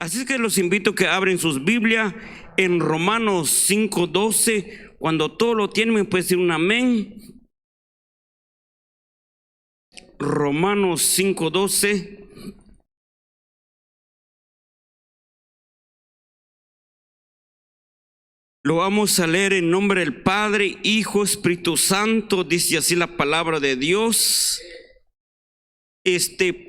Así es que los invito a que abren sus Biblias en Romanos 5:12. Cuando todo lo tienen, me puede decir un amén. Romanos 5:12. Lo vamos a leer en nombre del Padre, Hijo, Espíritu Santo. Dice así la palabra de Dios.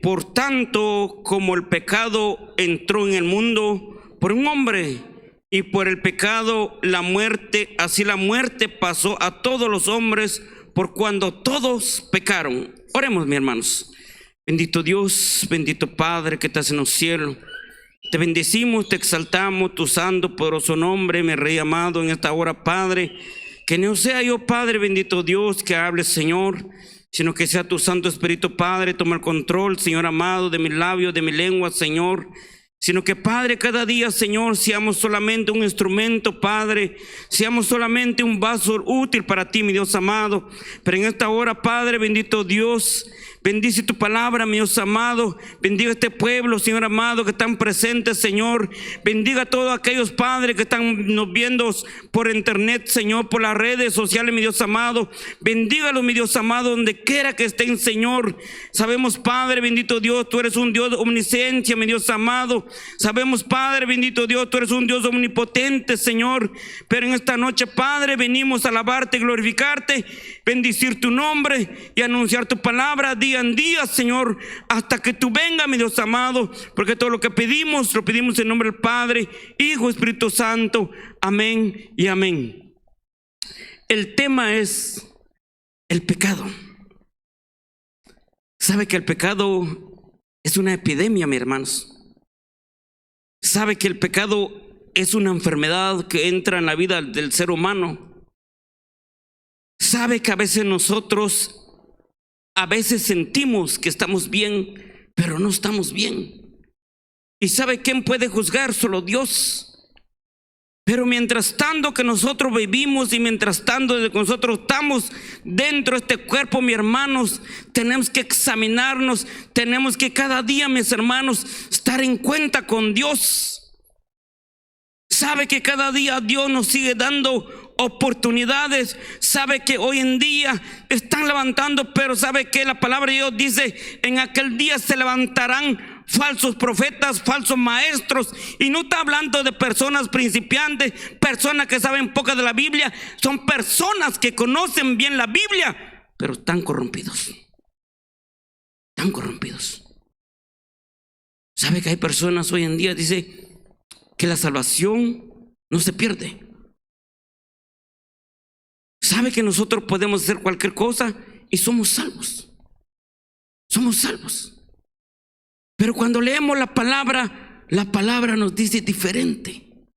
Por tanto, como el pecado entró en el mundo por un hombre, y por el pecado la muerte, así la muerte pasó a todos los hombres, por cuando todos pecaron. Oremos, mis hermanos. Bendito Dios, bendito Padre que estás en los cielos. Te bendecimos, te exaltamos, tu santo, poderoso nombre, mi Rey amado, en esta hora, Padre. Que no sea yo, Padre, bendito Dios, que hable, Señor, sino que sea tu Santo Espíritu, Padre, toma el control, Señor amado, de mis labios, de mi lengua, Señor. Sino que, Padre, cada día, Señor, seamos solamente un instrumento, Padre, seamos solamente un vaso útil para ti, mi Dios amado. Pero en esta hora, Padre, bendito Dios, bendice tu palabra, mi Dios amado. Bendiga este pueblo, Señor amado, que están presentes, Señor. Bendiga a todos aquellos, Padre, que están nos viendo por internet, Señor, por las redes sociales, mi Dios amado. Bendígalos, mi Dios amado, donde quiera que estén, Señor. Sabemos, Padre, bendito Dios, tú eres un Dios de omnisciencia, mi Dios amado. Sabemos, Padre, bendito Dios, tú eres un Dios omnipotente, Señor. Pero en esta noche, Padre, venimos a alabarte, glorificarte, bendecir tu nombre y anunciar tu palabra día en día, Señor, hasta que tú vengas, mi Dios amado, porque todo lo que pedimos, lo pedimos en nombre del Padre, Hijo, Espíritu Santo. Amén y amén. El tema es el pecado. ¿Sabe que el pecado es una epidemia, mis hermanos? ¿Sabe que el pecado es una enfermedad que entra en la vida del ser humano? ¿Sabe que a veces nosotros sentimos que estamos bien, pero no estamos bien? ¿Y sabe quién puede juzgar? Solo Dios. Pero mientras tanto que nosotros vivimos y mientras tanto que nosotros estamos dentro de este cuerpo, mis hermanos, tenemos que examinarnos, tenemos que cada día, mis hermanos, estar en cuenta con Dios. Sabe que cada día Dios nos sigue dando oportunidades. Sabe que hoy en día están levantando, pero sabe que la palabra de Dios dice: en aquel día se levantarán falsos profetas, falsos maestros. Y no está hablando de personas principiantes, personas que saben poco de la Biblia. Son personas que conocen bien la Biblia, pero están corrompidos. Están corrompidos. Sabe que hay personas hoy en día, dice que la salvación no se pierde. Sabe que nosotros podemos hacer cualquier cosa y somos salvos. Somos salvos. Pero cuando leemos la palabra nos dice diferente.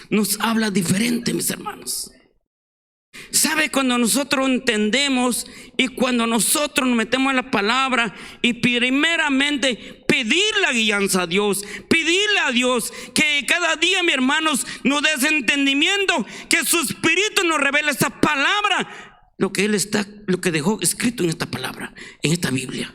Nos habla diferente, mis hermanos. ¿Sabe? Cuando nosotros entendemos y cuando nosotros nos metemos en la palabra y primeramente pedir la guianza a Dios, pedirle a Dios que cada día, mis hermanos, nos dé ese entendimiento, que su Espíritu nos revele esa palabra, lo que dejó escrito en esta palabra, en esta Biblia.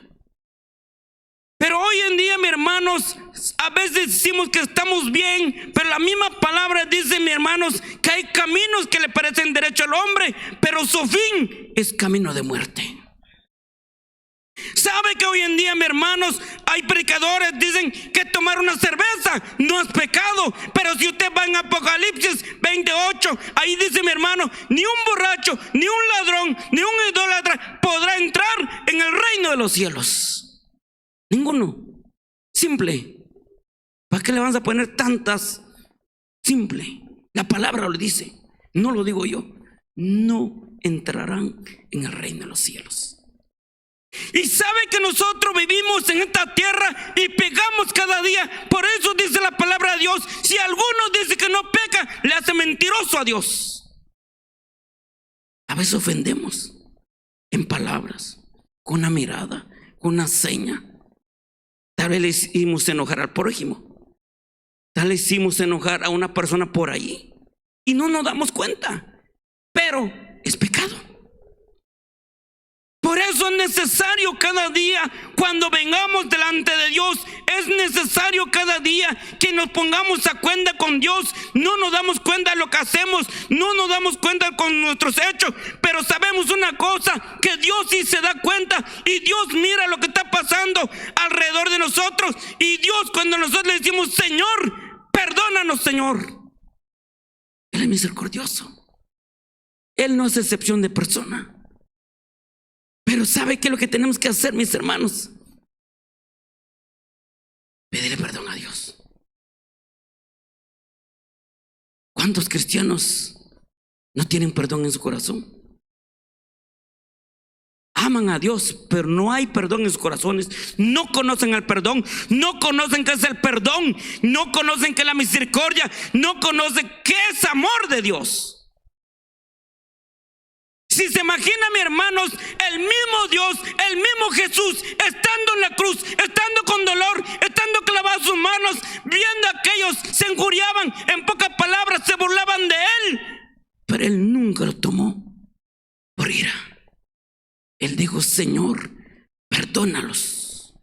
Pero hoy en día, mis hermanos, a veces decimos que estamos bien, pero la misma palabra dice, mis hermanos, que hay caminos que le parecen derecho al hombre, pero su fin es camino de muerte. ¿Sabe que hoy en día, mis hermanos, hay predicadores dicen que tomar una cerveza no es pecado? Pero si usted va en Apocalipsis 28, ahí dice, mi hermano, ni un borracho, ni un ladrón, ni un idólatra podrá entrar en el reino de los cielos. Ninguno. Simple. ¿Para qué le vamos a poner tantas? Simple. La palabra lo dice. No lo digo yo. No entrarán en el reino de los cielos. Y sabe que nosotros vivimos en esta tierra y pecamos cada día. Por eso dice la palabra de Dios: si alguno dice que no peca, le hace mentiroso a Dios. A veces ofendemos en palabras, con una mirada, con una seña. Tal vez le hicimos enojar al prójimo. Tal vez hicimos enojar a una persona por allí y no nos damos cuenta. Pero es pecado. Por eso es necesario cada día, cuando vengamos delante de Dios, es necesario cada día que nos pongamos a cuenta con Dios. No nos damos cuenta de lo que hacemos, no nos damos cuenta con nuestros hechos, pero sabemos una cosa, que Dios sí se da cuenta, y Dios mira lo que está pasando alrededor de nosotros. Y Dios, cuando nosotros le decimos: Señor, perdónanos, Señor, Él es misericordioso. Él no es excepción de persona. Pero ¿sabe qué es lo que tenemos que hacer, mis hermanos? Pedirle perdón a Dios. ¿Cuántos cristianos no tienen perdón en su corazón? Aman a Dios, pero no hay perdón en sus corazones. No conocen el perdón, no conocen qué es el perdón, no conocen qué es la misericordia, no conocen qué es amor de Dios. Si se imagina, mis hermanos, el mismo Dios, el mismo Jesús, estando en la cruz, estando con dolor, estando clavado en sus manos, viendo a aquellos, se injuriaban, en pocas palabras, se burlaban de Él, pero Él nunca lo tomó por ira. Él dijo: Señor, perdónalos,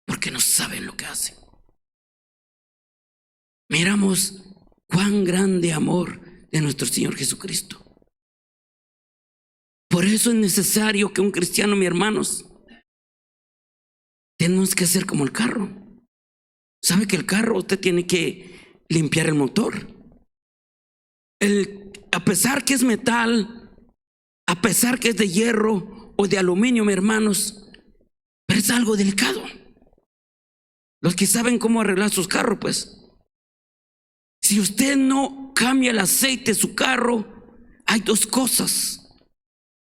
porque no saben lo que hacen. Miramos cuán grande amor de nuestro Señor Jesucristo. Por eso es necesario que un cristiano, mis hermanos, tenemos que hacer como el carro. ¿Sabe que el carro usted tiene que limpiar el motor? A pesar que es metal, a pesar que es de hierro o de aluminio, mis hermanos, pero es algo delicado. Los que saben cómo arreglar sus carros, pues, si usted no cambia el aceite de su carro, hay dos cosas: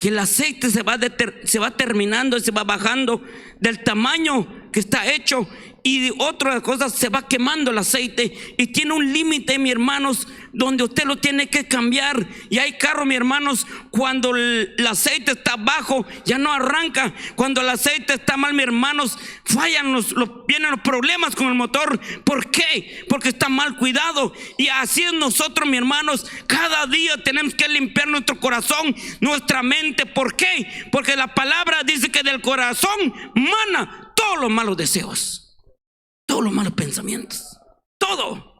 que el aceite se va terminando y se va bajando del tamaño que está hecho, y otra cosa, se va quemando el aceite, y tiene un límite, mis hermanos, donde usted lo tiene que cambiar. Y hay carros, mis hermanos, cuando el aceite está bajo, ya no arranca. Cuando el aceite está mal, mis hermanos, fallan vienen los problemas con el motor. ¿Por qué? Porque está mal cuidado. Y así es nosotros, mis hermanos, cada día tenemos que limpiar nuestro corazón, nuestra mente. ¿Por qué? Porque la palabra dice que del corazón mana todos los malos deseos, todos los malos pensamientos, todo.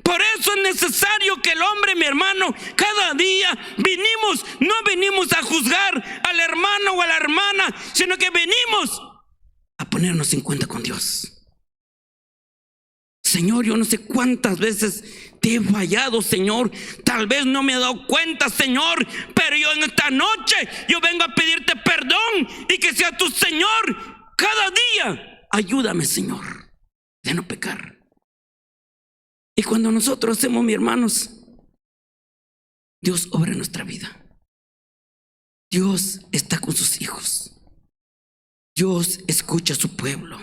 Por eso es necesario que el hombre, mi hermano, cada día no venimos a juzgar al hermano o a la hermana, sino que venimos a ponernos en cuenta con Dios. Señor, yo no sé cuántas veces te he fallado, Señor. Tal vez no me he dado cuenta, Señor, pero yo en esta noche yo vengo a pedirte perdón, y que sea tu Señor cada día. Ayúdame, Señor, de no pecar. Y cuando nosotros hacemos, mis hermanos, Dios obra en nuestra vida. Dios está con sus hijos. Dios escucha a su pueblo.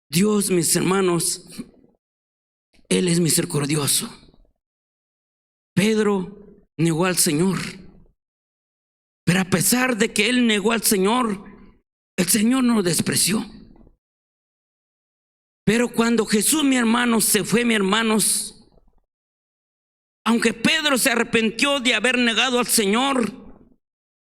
Dios, mis hermanos, Él es misericordioso. Pedro negó al Señor, pero a pesar de que él negó al Señor, el Señor no lo despreció. Pero cuando Jesús, mi hermano, se fue, mis hermanos, aunque Pedro se arrepintió de haber negado al Señor,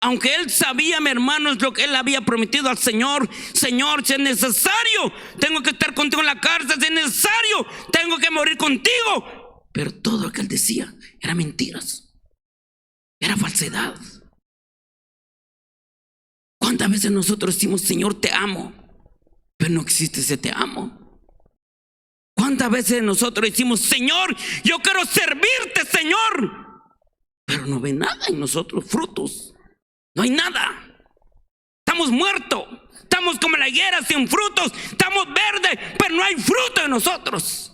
aunque él sabía, mis hermanos, lo que él había prometido al Señor: Señor, si es necesario, tengo que estar contigo en la cárcel, si es necesario, tengo que morir contigo. Pero todo lo que él decía era mentiras, era falsedad. ¿Cuántas veces nosotros decimos: Señor, te amo? Pero no existe ese te amo. ¿Cuántas veces nosotros decimos: Señor, yo quiero servirte, Señor? Pero no ve nada en nosotros, frutos. No hay nada. Estamos muertos. Estamos como la higuera sin frutos. Estamos verdes, pero no hay fruto en nosotros.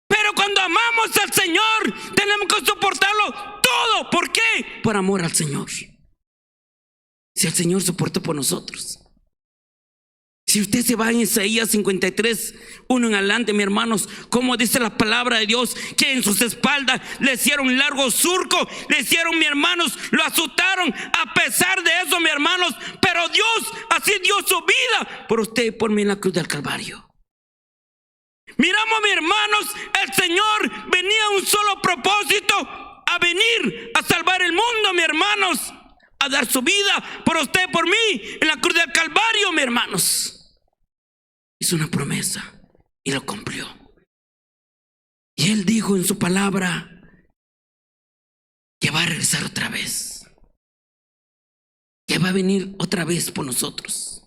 Pero cuando amamos al Señor, tenemos que soportarlo todo. ¿Por qué? Por amor al Señor. Si el Señor soportó por nosotros. Si usted se va en Isaías 53, 1 en adelante, mis hermanos, como dice la palabra de Dios, que en sus espaldas le hicieron un largo surco, le hicieron, mis hermanos, lo asustaron. A pesar de eso, mis hermanos, pero Dios así dio su vida por usted y por mí en la cruz del Calvario. Miramos, mis hermanos, el Señor venía a un solo propósito: a venir a salvar el mundo, mis hermanos, a dar su vida por usted, por mí, en la cruz del Calvario, mis hermanos. Hizo una promesa y lo cumplió. Y Él dijo en su palabra que va a regresar otra vez, que va a venir otra vez por nosotros.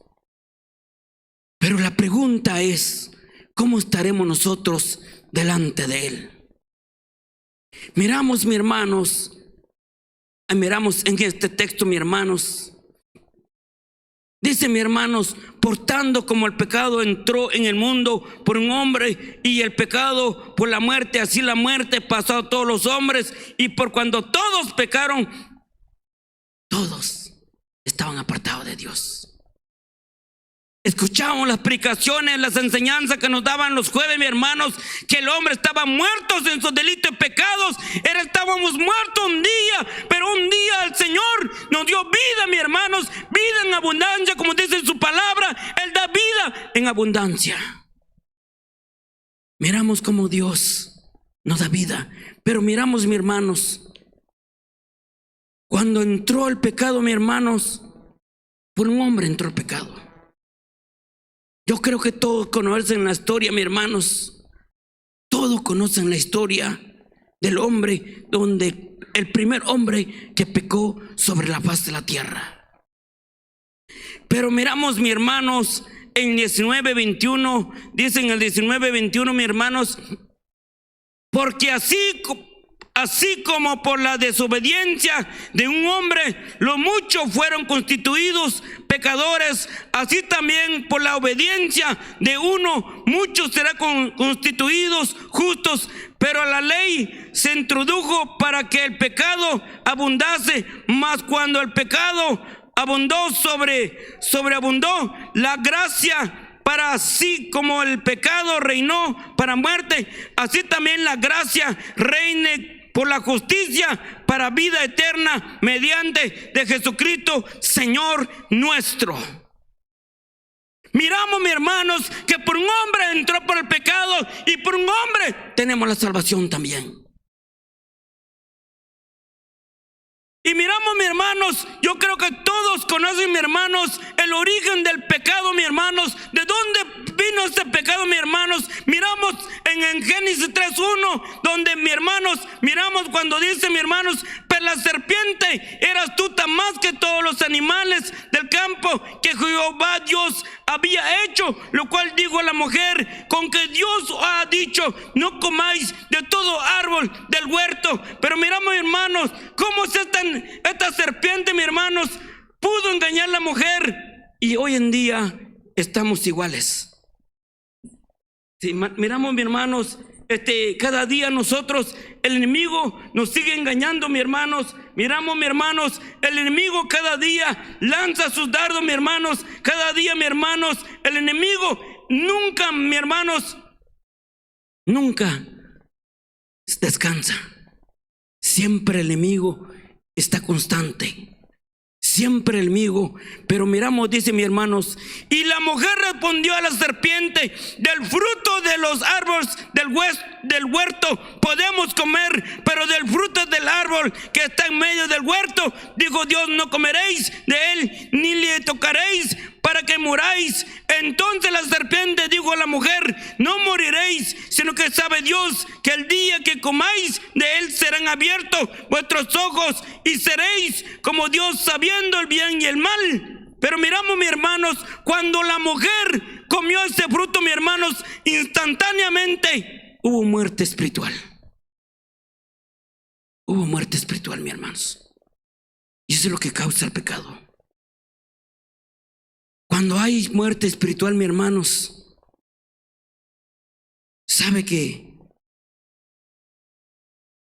Pero la pregunta es, ¿cómo estaremos nosotros delante de Él? Miramos, mis hermanos, miramos en este texto, mis hermanos. Dice, mis hermanos, portando como el pecado entró en el mundo por un hombre, y el pecado por la muerte, así la muerte pasó a todos los hombres, y por cuando todos pecaron, todos estaban apartados de Dios. Escuchamos las predicaciones, las enseñanzas que nos daban los jueves, mis hermanos, que el hombre estaba muerto en sus delitos y pecados. Estábamos muertos un día, pero un día el Señor nos dio vida, mis hermanos, vida en abundancia, como dice en su palabra. Él da vida en abundancia. Miramos cómo Dios nos da vida, pero miramos, mis hermanos, cuando entró el pecado, mis hermanos, por un hombre entró el pecado. Yo creo que todos conocen la historia, mis hermanos. Todos conocen la historia del hombre, donde el primer hombre que pecó sobre la faz de la tierra. Pero miramos, mis hermanos, en 19:21, dice en el 19:21, mis hermanos, porque así como por la desobediencia de un hombre los muchos fueron constituidos pecadores, así también por la obediencia de uno muchos serán constituidos justos. Pero la ley se introdujo para que el pecado abundase, mas cuando el pecado abundó, sobreabundó la gracia, para así como el pecado reinó para muerte, así también la gracia reine por la justicia para vida eterna mediante de Jesucristo Señor nuestro. Miramos, mis hermanos, que por un hombre entró por el pecado, y por un hombre tenemos la salvación también. Y miramos, mis hermanos, yo creo que todos conocen, mis hermanos, el origen del pecado, mis hermanos. ¿De dónde vino este pecado, mis hermanos? Miramos en Génesis 3:1, donde, mis hermanos, miramos cuando dice, mis hermanos, pero la serpiente era astuta más que todos los animales del campo que Jehová Dios había hecho, lo cual dijo a la mujer, con que Dios ha dicho, no comáis de todo árbol del huerto. Pero miramos, hermanos, cómo es esta serpiente, mis hermanos, pudo engañar a la mujer, y hoy en día estamos iguales. Sí, miramos, mis hermanos, cada día nosotros, el enemigo nos sigue engañando, mis hermanos. Miramos, mis hermanos, el enemigo cada día lanza sus dardos, mis hermanos. Cada día, mis hermanos, el enemigo nunca, mis hermanos, nunca descansa. Siempre el enemigo está constante. Siempre el enemigo. Pero miramos, dice, mis hermanos, y la mujer respondió a la serpiente, del fruto de los árboles del huerto podemos comer, pero del fruto del árbol que está en medio del huerto, dijo Dios, no comeréis de él, ni le tocaréis, para que muráis. Entonces la serpiente dijo a la mujer, no moriréis, sino que sabe Dios que el día que comáis de él serán abiertos vuestros ojos, y seréis como Dios, sabiendo el bien y el mal. Pero miramos, mis hermanos, cuando la mujer comió ese fruto, mis hermanos, instantáneamente hubo muerte espiritual. Hubo muerte espiritual, mis hermanos. Y eso es lo que causa el pecado. Cuando hay muerte espiritual, mis hermanos, sabe que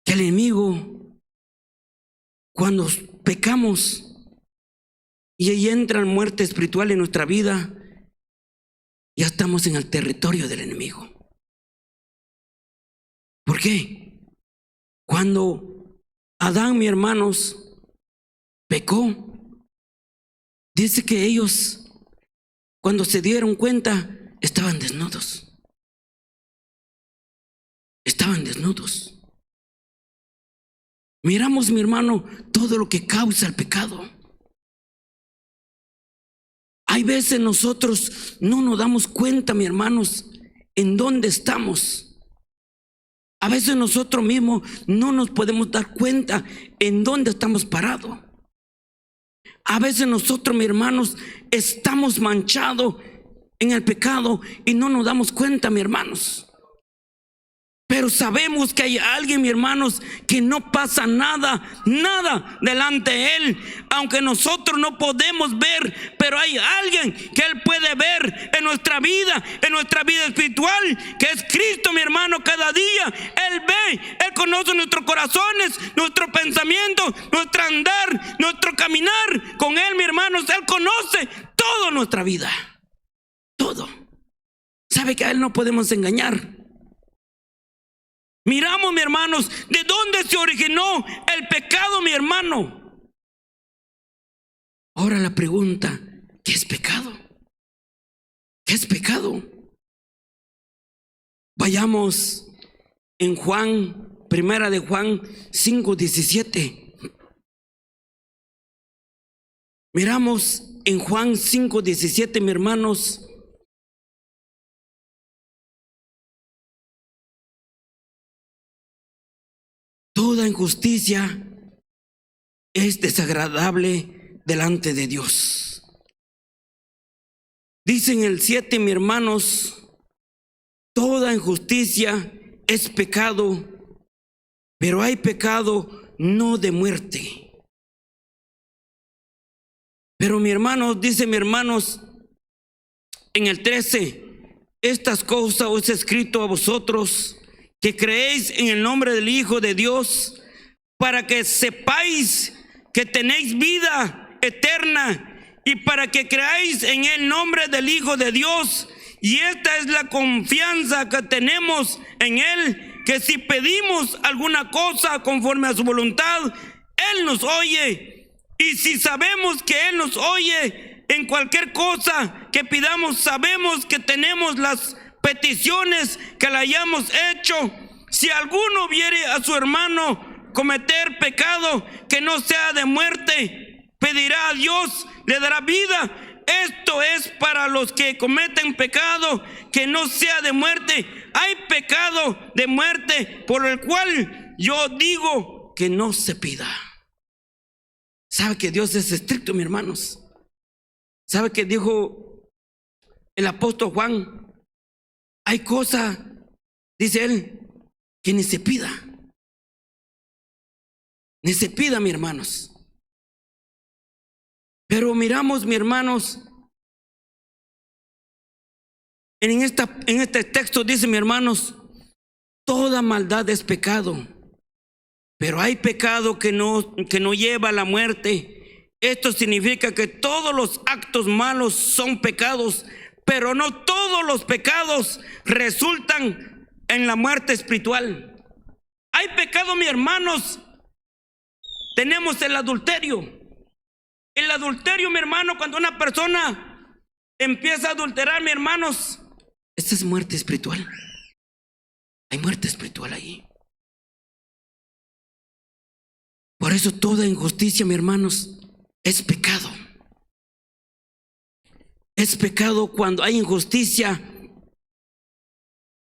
el enemigo, cuando pecamos y ahí entra muerte espiritual en nuestra vida, ya estamos en el territorio del enemigo. ¿Por qué? Cuando Adán, mis hermanos, pecó, dice que ellos, cuando se dieron cuenta, estaban desnudos. Estaban desnudos. Miramos, mi hermano, todo lo que causa el pecado. Hay veces nosotros no nos damos cuenta, mis hermanos, en dónde estamos. A veces nosotros mismos no nos podemos dar cuenta en dónde estamos parados. A veces nosotros, mis hermanos, estamos manchados en el pecado y no nos damos cuenta, mis hermanos. Pero sabemos que hay alguien, mis hermanos, que no pasa nada delante de Él. Aunque nosotros no podemos ver, pero hay alguien que Él puede ver en nuestra vida espiritual, que es Cristo, mi hermano. Cada día Él ve, Él conoce nuestros corazones, nuestro pensamiento, nuestro andar, nuestro caminar. Con Él, mi hermanos, Él conoce toda nuestra vida. Todo. Sabe que a Él no podemos engañar. Miramos, mis hermanos, de dónde se originó el pecado, mi hermano. Ahora la pregunta, ¿qué es pecado? ¿Qué es pecado? Vayamos en Juan, primera de Juan 5:17. Miramos en Juan 5:17, mis hermanos. Toda injusticia es desagradable delante de Dios. Dice en el 7, mis hermanos, toda injusticia es pecado, pero hay pecado no de muerte. Pero mi hermano, dice mi hermanos, en el 13, estas cosas os he escrito a vosotros que creéis en el nombre del Hijo de Dios, para que sepáis que tenéis vida eterna y para que creáis en el nombre del Hijo de Dios. Y esta es la confianza que tenemos en Él, que si pedimos alguna cosa conforme a su voluntad, Él nos oye. Y si sabemos que Él nos oye en cualquier cosa que pidamos, sabemos que tenemos las peticiones que le hayamos hecho. Si alguno viere a su hermano cometer pecado que no sea de muerte, pedirá a Dios, le dará vida. Esto es para los que cometen pecado que no sea de muerte. Hay pecado de muerte por el cual yo digo que no se pida. ¿Sabe que Dios es estricto, mis hermanos? ¿Sabe que dijo el apóstol Juan? Hay cosas, dice él, que ni se pida. Ni se pida, mis hermanos. Pero miramos, mis hermanos, en este texto dice, mis hermanos, toda maldad es pecado, pero hay pecado que no lleva a la muerte. Esto significa que todos los actos malos son pecados, pero no todos los pecados resultan en la muerte espiritual. Hay pecado, mis hermanos. Tenemos el adulterio. El adulterio, mi hermano, cuando una persona empieza a adulterar, mis hermanos, esta es muerte espiritual. Hay muerte espiritual ahí. Por eso toda injusticia, mis hermanos, es pecado. Es pecado cuando hay injusticia.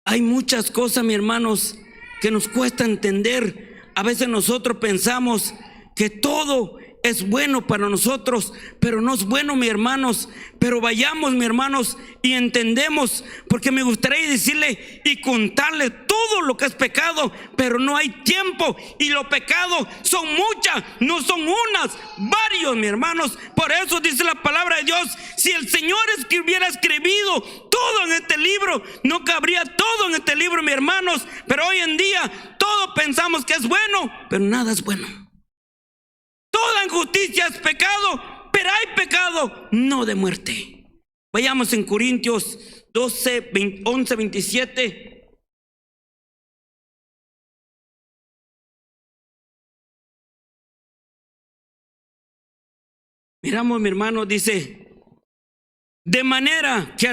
Hay muchas cosas, mis hermanos, que nos cuesta entender. A veces nosotros pensamos que todo es bueno para nosotros, pero no es bueno, mis hermanos. Pero vayamos, mis hermanos, y entendemos, porque me gustaría decirle y contarle todo lo que es pecado, pero no hay tiempo. Y los pecados son muchas, no son unas, varios, mis hermanos. Por eso dice la palabra de Dios, si el Señor hubiera escribido todo en este libro, no cabría todo en este libro, mis hermanos. Pero hoy en día todos pensamos que es bueno, pero nada es bueno. Toda injusticia es pecado, pero hay pecado no de muerte. Vayamos en Corintios 12, 11, 27. Miramos, mi hermano, dice, de manera que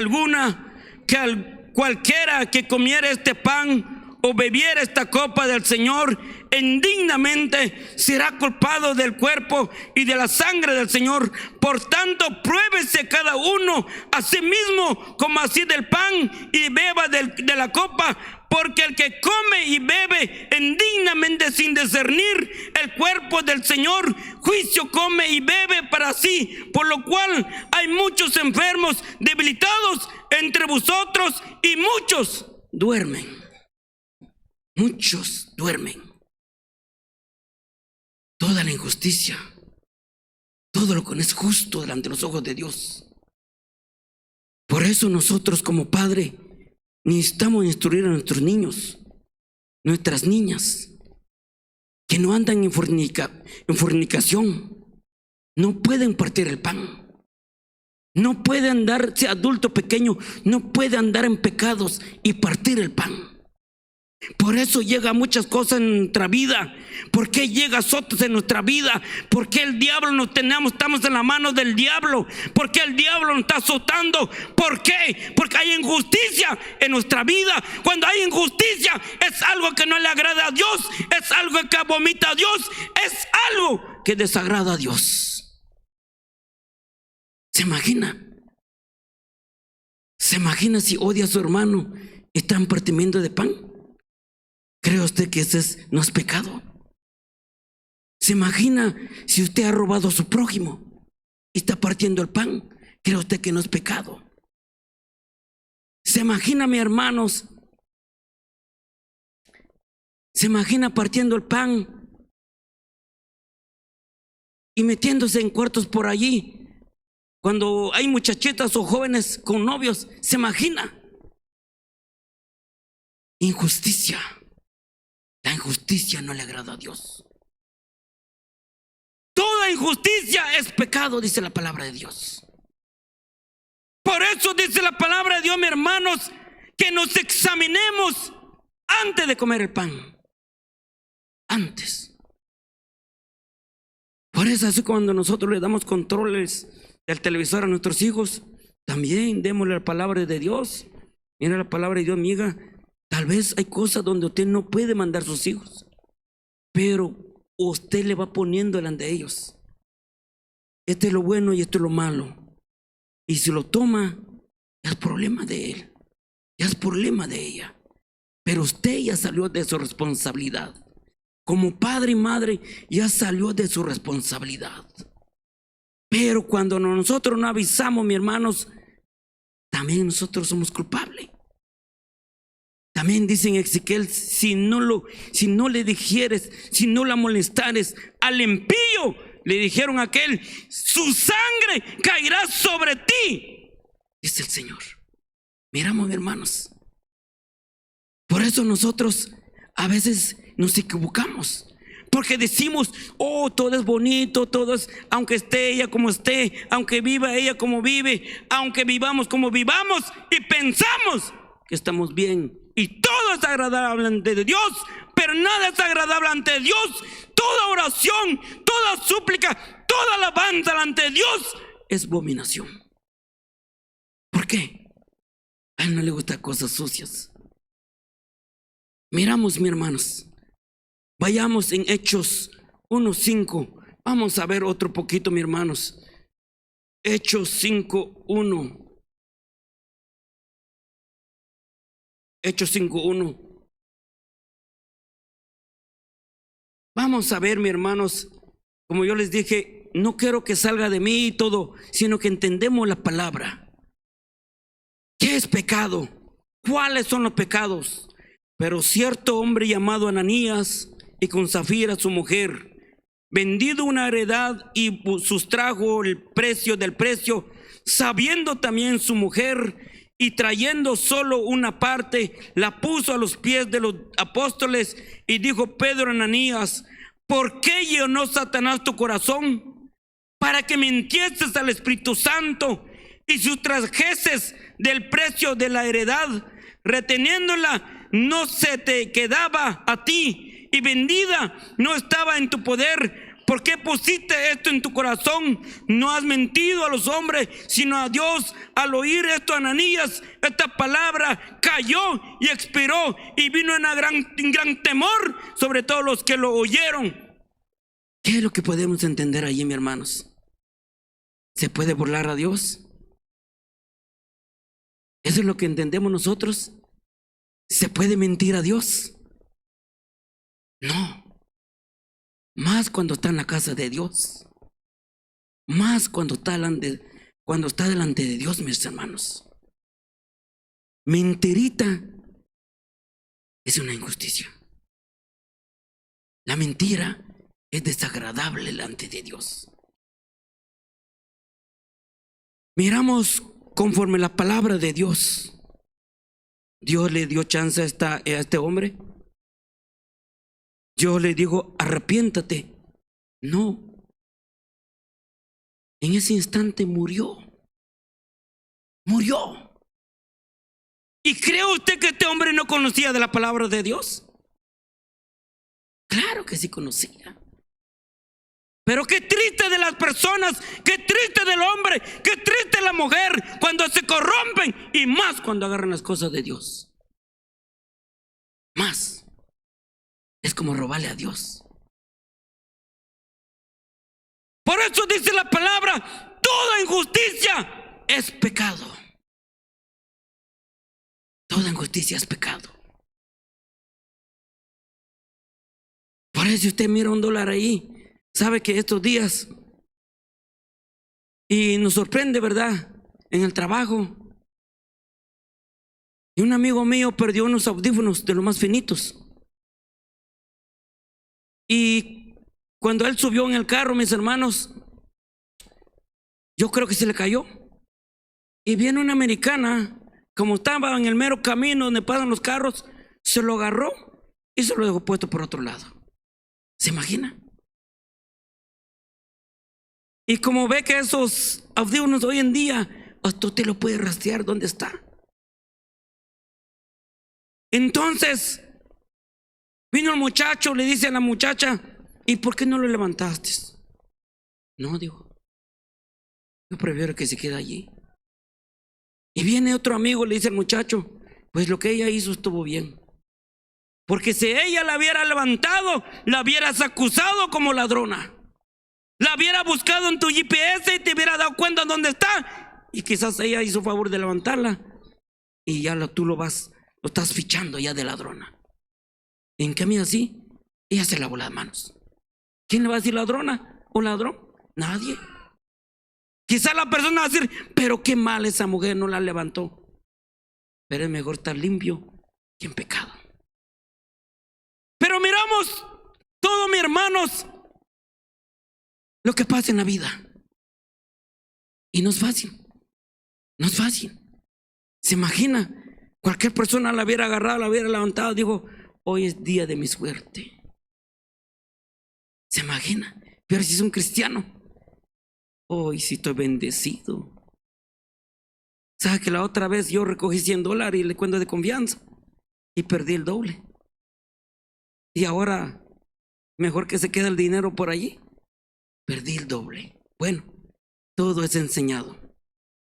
cualquiera que comiera este pan o bebiere esta copa del Señor indignamente, será culpado del cuerpo y de la sangre del Señor. Por tanto, pruébese cada uno a sí mismo como así del pan y beba de la copa. Porque el que come y bebe indignamente sin discernir el cuerpo del Señor, juicio come y bebe para sí. Por lo cual hay muchos enfermos, debilitados entre vosotros, y muchos duermen. Muchos duermen. Toda la injusticia, todo lo que no es justo delante de los ojos de Dios. Por eso nosotros como padre necesitamos instruir a nuestros niños, nuestras niñas, que no andan en fornicación, no pueden partir el pan, no puede andar, si adulto pequeño, no puede andar en pecados y partir el pan. Por eso llega muchas cosas en nuestra vida. ¿Por qué llega azotes en nuestra vida? ¿Por qué el diablo estamos en la mano del diablo? ¿Por qué el diablo nos está azotando? ¿Por qué? Porque hay injusticia en nuestra vida. Cuando hay injusticia es algo que no le agrada a Dios, es algo que vomita a Dios, es algo que desagrada a Dios. ¿Se imagina? ¿Se imagina si odia a su hermano y está en partimiento de pan? ¿Cree usted que ese no es pecado? ¿Se imagina si usted ha robado a su prójimo y está partiendo el pan? ¿Cree usted que no es pecado? ¿Se imagina, mis hermanos? ¿Se imagina partiendo el pan y metiéndose en cuartos por allí? Cuando hay muchachitas o jóvenes con novios, ¿se imagina? Injusticia. La injusticia no le agrada a Dios. Toda injusticia es pecado, dice la palabra de Dios. Por eso dice la palabra de Dios, mis hermanos, que nos examinemos antes de comer el pan. Antes. Por eso así cuando nosotros le damos controles del televisor a nuestros hijos, también démosle la palabra de Dios. Mira la palabra de Dios, amiga. Tal vez hay cosas donde usted no puede mandar a sus hijos, pero usted le va poniendo delante de ellos. Este es lo bueno y esto es lo malo. Y si lo toma, ya es problema de él, ya es problema de ella. Pero usted ya salió de su responsabilidad. Como padre y madre, ya salió de su responsabilidad. Pero cuando nosotros no avisamos, mis hermanos, también nosotros somos culpables. También dice en Ezequiel, si no le dijeres, si no la molestares al impío, le dijeron a aquel, su sangre caerá sobre ti, dice el Señor. Miramos, hermanos. Por eso nosotros a veces nos equivocamos. Porque decimos, oh, todo es bonito, todo es, aunque esté ella como esté, aunque viva ella como vive, aunque vivamos como vivamos, y pensamos que estamos bien. Y todo es agradable ante Dios, pero nada es agradable ante Dios. Toda oración, toda súplica, toda alabanza ante Dios es abominación. ¿Por qué? A él no le gustan cosas sucias. Miramos, mis hermanos, vayamos en Hechos 1:5. Vamos a ver otro poquito, mis hermanos. Hechos 5:1. Hechos 5:1. Vamos a ver, mis hermanos, como yo les dije, no quiero que salga de mí todo, sino que entendemos la palabra. ¿Qué es pecado? ¿Cuáles son los pecados? Pero cierto hombre llamado Ananías, y con Zafira su mujer, vendido una heredad y sustrajo el precio del precio, sabiendo también su mujer, y trayendo solo una parte, la puso a los pies de los apóstoles y dijo Pedro a Ananías, ¿por qué llenó Satanás tu corazón? Para que mintieses al Espíritu Santo y sustrajeses del precio de la heredad, reteniéndola no se te quedaba a ti y vendida no estaba en tu poder. ¿Por qué pusiste esto en tu corazón? No has mentido a los hombres, sino a Dios. Al oír esto, Ananías, esta palabra cayó y expiró, y vino un gran temor sobre todos los que lo oyeron. ¿Qué es lo que podemos entender allí, mis hermanos? ¿Se puede burlar a Dios? ¿Eso es lo que entendemos nosotros? ¿Se puede mentir a Dios? No. Más cuando está en la casa de Dios. Más cuando está delante de Dios, mis hermanos. Mentirita es una injusticia. La mentira es desagradable delante de Dios. Miramos conforme la palabra de Dios. Dios le dio chance a este hombre. Dios le dijo, arrepiéntate. No. En ese instante murió. Murió. ¿Y cree usted que este hombre no conocía de la palabra de Dios? Claro que sí conocía. Pero qué triste de las personas, qué triste del hombre, qué triste de la mujer cuando se corrompen, y más cuando agarran las cosas de Dios. Más. Es como robarle a Dios. Por eso dice la palabra, toda injusticia es pecado. Toda injusticia es pecado. Por eso usted mira $1 ahí. Sabe que estos días, y nos sorprende, ¿verdad? En el trabajo. Y un amigo mío perdió unos audífonos de los más finitos. Y cuando él subió en el carro, mis hermanos, yo creo que se le cayó. Y viene una americana, como estaba en el mero camino donde pasan los carros, se lo agarró y se lo dejó puesto por otro lado. ¿Se imagina? Y como ve que esos audífonos hoy en día, hasta usted lo puede rastrear dónde está. Entonces vino el muchacho, le dice a la muchacha, ¿y por qué no lo levantaste? No, dijo, yo prefiero que se quede allí. Y viene otro amigo, le dice al muchacho, pues lo que ella hizo estuvo bien. Porque si ella la hubiera levantado, la hubieras acusado como ladrona. La hubiera buscado en tu GPS y te hubiera dado cuenta dónde está. Y quizás ella hizo favor de levantarla. Y ya tú lo estás fichando ya de ladrona. En cambio así, ella se lavó las manos. ¿Quién le va a decir ladrona o ladrón? Nadie. Quizás la persona va a decir, pero qué mal esa mujer, no la levantó. Pero es mejor estar limpio que en pecado. Pero miramos todo, mis hermanos, lo que pasa en la vida. Y no es fácil. No es fácil. ¿Se imagina? Cualquier persona la hubiera agarrado, la hubiera levantado, dijo, hoy es día de mi suerte. ¿Se imagina? Pero si es un cristiano, hoy sí estoy bendecido. ¿Sabe que la otra vez yo recogí $100 y le cuento de confianza y perdí el doble? Y ahora mejor que se quede el dinero por allí. Perdí el doble. Bueno, todo es enseñado.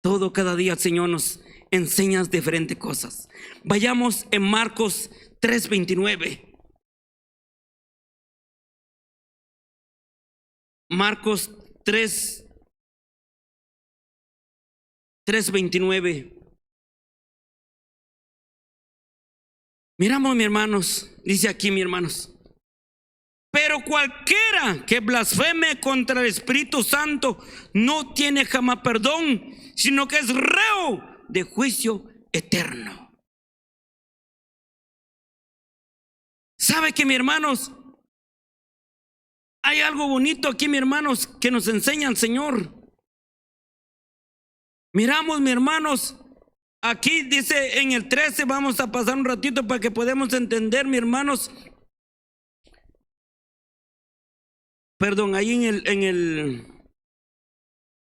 Todo cada día el Señor nos enseña diferentes cosas. Vayamos en Marcos 3:29. Marcos 3:29. Miramos, mis hermanos, dice aquí, mis hermanos, pero cualquiera que blasfeme contra el Espíritu Santo no tiene jamás perdón, sino que es reo de juicio eterno. ¿Sabe que, mis hermanos, hay algo bonito aquí, mis hermanos, que nos enseña el Señor? Miramos, mis hermanos, aquí dice en el 13, vamos a pasar un ratito para que podamos entender, mis hermanos. Perdón, ahí en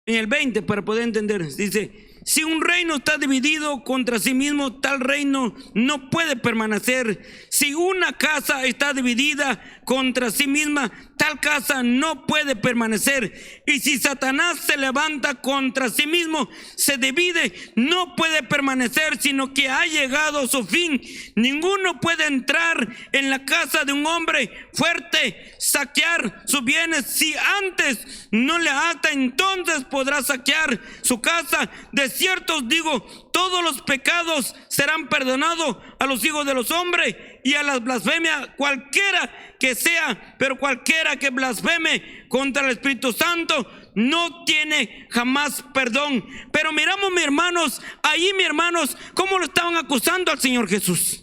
el 20, para poder entender, dice, Si un reino está dividido contra sí mismo, tal reino no puede permanecer. Si una casa está dividida contra sí misma, tal casa no puede permanecer. Y si Satanás se levanta contra sí mismo, se divide, no puede permanecer, sino que ha llegado a su fin. Ninguno puede entrar en la casa de un hombre fuerte, saquear sus bienes. Si antes no le ata, entonces podrá saquear su casa. De cierto os digo, todos los pecados serán perdonados a los hijos de los hombres y a las blasfemias cualquiera que sea, pero cualquiera que blasfeme contra el Espíritu Santo no tiene jamás perdón. Pero miramos, mis hermanos, ahí, mis hermanos, cómo lo estaban acusando al Señor Jesús.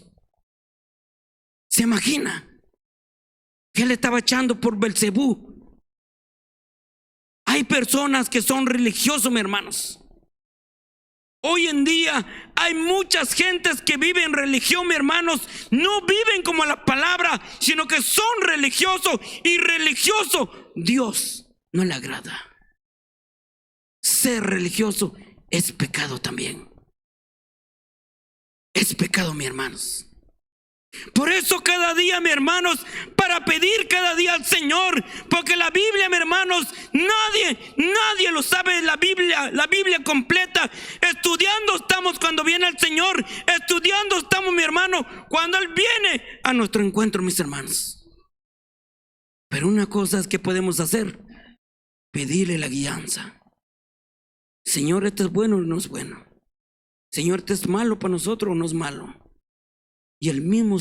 ¿Se imagina? Que le estaba echando por Belcebú. Hay personas que son religiosos, mis hermanos. Hoy en día hay muchas gentes que viven religión, mis hermanos. No viven como la palabra, sino que son religiosos. Y religioso, Dios no le agrada. Ser religioso es pecado también. Es pecado, mis hermanos. Por eso cada día, mis hermanos, para pedir cada día al Señor, porque la Biblia, mis hermanos, nadie lo sabe, la Biblia completa. Estudiando estamos cuando viene el Señor, estudiando estamos, mi hermano, cuando Él viene a nuestro encuentro, mis hermanos. Pero una cosa es que podemos hacer: pedirle la guianza. Señor, ¿esto es bueno o no es bueno? Señor, ¿esto es malo para nosotros o no es malo? Y el mismo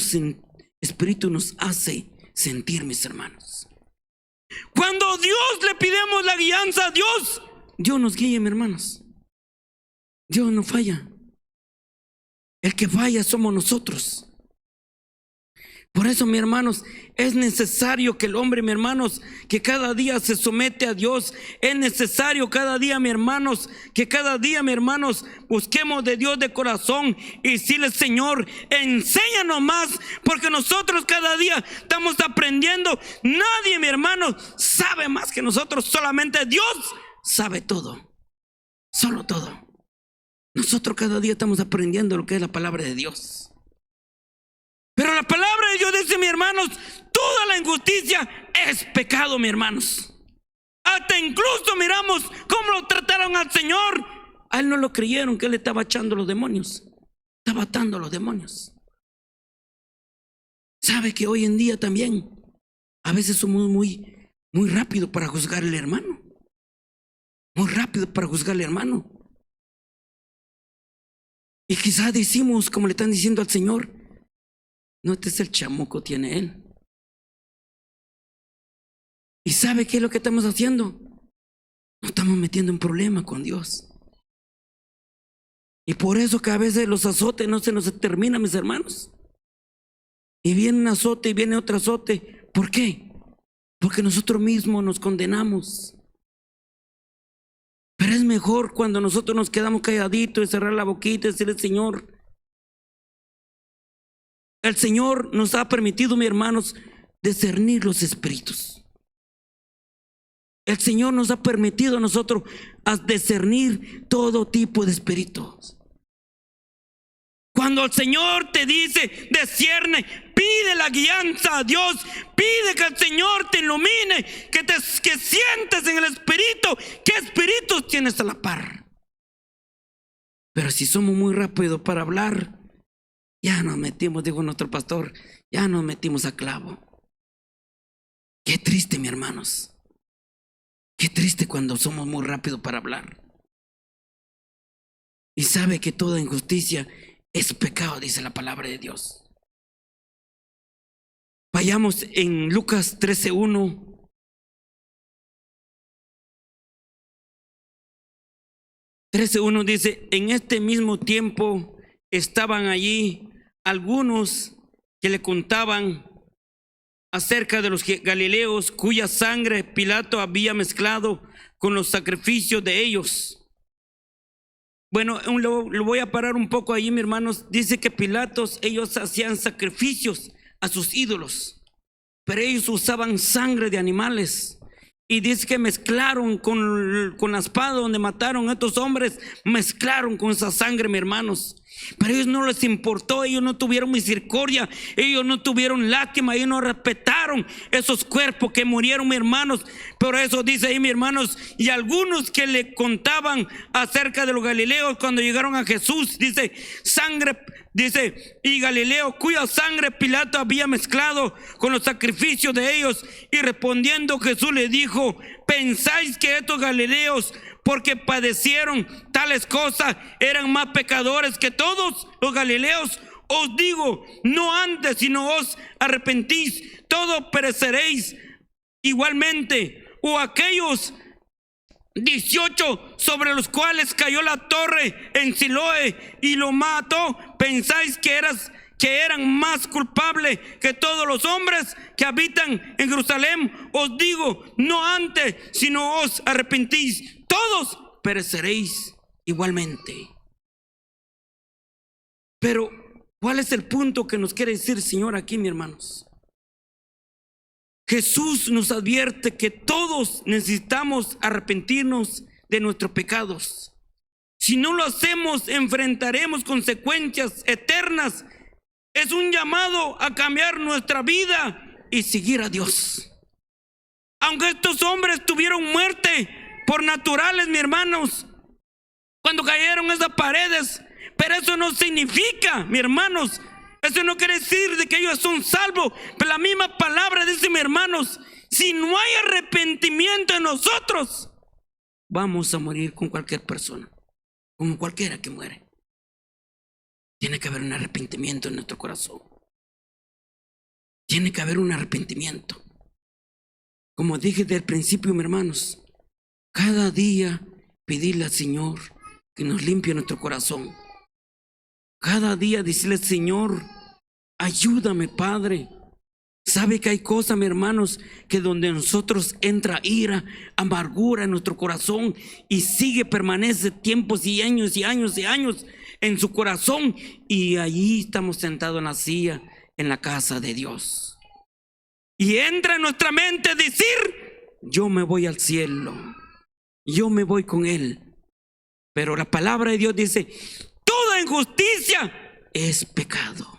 Espíritu nos hace sentir, mis hermanos. Cuando Dios le pidemos la guianza a Dios, Dios nos guía, mis hermanos. Dios no falla. El que falla somos nosotros. Por eso, mis hermanos, es necesario que el hombre, mis hermanos, que cada día se somete a Dios. Es necesario cada día, mis hermanos, que cada día, mis hermanos, busquemos de Dios de corazón y decirle: Señor, enséñanos más, porque nosotros cada día estamos aprendiendo. Nadie, mi hermano, sabe más que nosotros. Solamente Dios sabe todo. Solo todo. Nosotros cada día estamos aprendiendo lo que es la palabra de Dios. Pero la palabra de Dios dice, mis hermanos, toda la injusticia es pecado, mis hermanos. Hasta incluso miramos cómo lo trataron al Señor. A Él no lo creyeron, que Él estaba echando los demonios. Estaba atando a los demonios. ¿Sabe que hoy en día también a veces somos muy rápido para juzgar al hermano? Muy rápido para juzgar al hermano. Y quizás decimos, como le están diciendo al Señor: no, este es el chamuco, tiene él. ¿Y sabe qué es lo que estamos haciendo? Nos estamos metiendo en problema con Dios. Y por eso que a veces los azotes no se nos terminan, mis hermanos. Y viene un azote y viene otro azote. ¿Por qué? Porque nosotros mismos nos condenamos. Pero es mejor cuando nosotros nos quedamos calladitos y cerrar la boquita y decirle: Señor, el Señor nos ha permitido, mis hermanos, discernir los espíritus. El Señor nos ha permitido a nosotros a discernir todo tipo de espíritus. Cuando el Señor te dice: discierne, pide la guianza a Dios, pide que el Señor te ilumine, que sientes en el espíritu qué espíritus tienes a la par. Pero si somos muy rápidos para hablar, ya nos metimos, dijo nuestro pastor, ya nos metimos a clavo. Qué triste, mis hermanos. Qué triste cuando somos muy rápidos para hablar. Y sabe que toda injusticia es pecado, dice la palabra de Dios. Vayamos en Lucas 13:1. Dice: en este mismo tiempo estaban allí algunos que le contaban acerca de los galileos cuya sangre Pilato había mezclado con los sacrificios de ellos. Bueno, lo voy a parar un poco ahí, mis hermanos. Dice que ellos hacían sacrificios a sus ídolos, pero ellos usaban sangre de animales. y dice que mezclaron con la espada donde mataron a estos hombres, mezclaron con esa sangre, mis hermanos. Pero a ellos no les importó, ellos no tuvieron misericordia, ellos no tuvieron lástima, ellos no respetaron esos cuerpos que murieron, mis hermanos. Por eso dice ahí, mis hermanos, y algunos que le contaban acerca de los galileos cuando llegaron a Jesús, dice, y Galileo, cuya sangre Pilato había mezclado con los sacrificios de ellos. Y respondiendo Jesús le dijo, ¿pensáis que estos galileos, porque padecieron tales cosas, eran más pecadores que todos los galileos? Os digo, no antes, sino os arrepentís, todos pereceréis igualmente. O aquellos 18 sobre los cuales cayó la torre en Siloé y lo mató, ¿pensáis que eran más culpables que todos los hombres que habitan en Jerusalén? Os digo, no antes, sino os arrepentís, todos pereceréis igualmente. Pero, ¿cuál es el punto que nos quiere decir el Señor aquí, mis hermanos? Jesús nos advierte que todos necesitamos arrepentirnos de nuestros pecados. Si no lo hacemos, enfrentaremos consecuencias eternas. Es un llamado a cambiar nuestra vida y seguir a Dios. Aunque estos hombres tuvieron muerte por naturales, mis hermanos, cuando cayeron esas paredes, pero eso no significa, mis hermanos, eso no quiere decir de que ellos son salvos. Pero la misma palabra dice, mis hermanos, si no hay arrepentimiento en nosotros, vamos a morir con cualquier persona, como cualquiera que muere. Tiene que haber un arrepentimiento en nuestro corazón. Tiene que haber un arrepentimiento. Como dije desde el principio, mis hermanos, cada día pedirle al Señor que nos limpie nuestro corazón. Cada día decirle, Señor, ayúdame, Padre. Sabe que hay cosas, mis hermanos, que donde nosotros entra ira, amargura en nuestro corazón y permanece tiempos y años y años y años en su corazón, y allí estamos sentados en la silla, en la casa de Dios. Y entra en nuestra mente decir, yo me voy al cielo, yo me voy con Él. Pero la palabra de Dios dice, toda injusticia es pecado.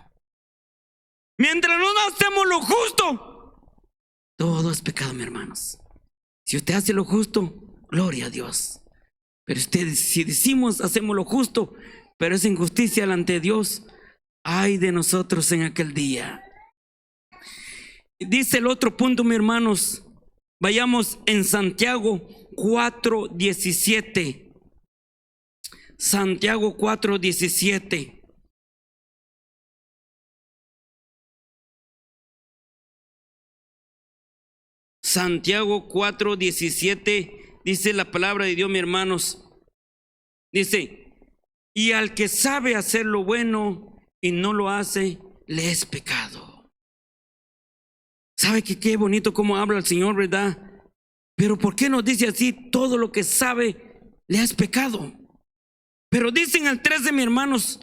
Mientras no hacemos lo justo, todo es pecado, mis hermanos. Si usted hace lo justo, gloria a Dios. Pero si decimos hacemos lo justo, pero es injusticia delante de Dios, ay de nosotros en aquel día. Dice el otro punto, mis hermanos, vayamos en Santiago 4:17. Santiago 4:17. Santiago 4:17 dice la palabra de Dios, mis hermanos. Dice, y al que sabe hacer lo bueno y no lo hace, le es pecado. ¿Sabe que qué bonito cómo habla el Señor, verdad? Pero ¿por qué nos dice así? Todo lo que sabe le es pecado. Pero dicen el 13, mis hermanos,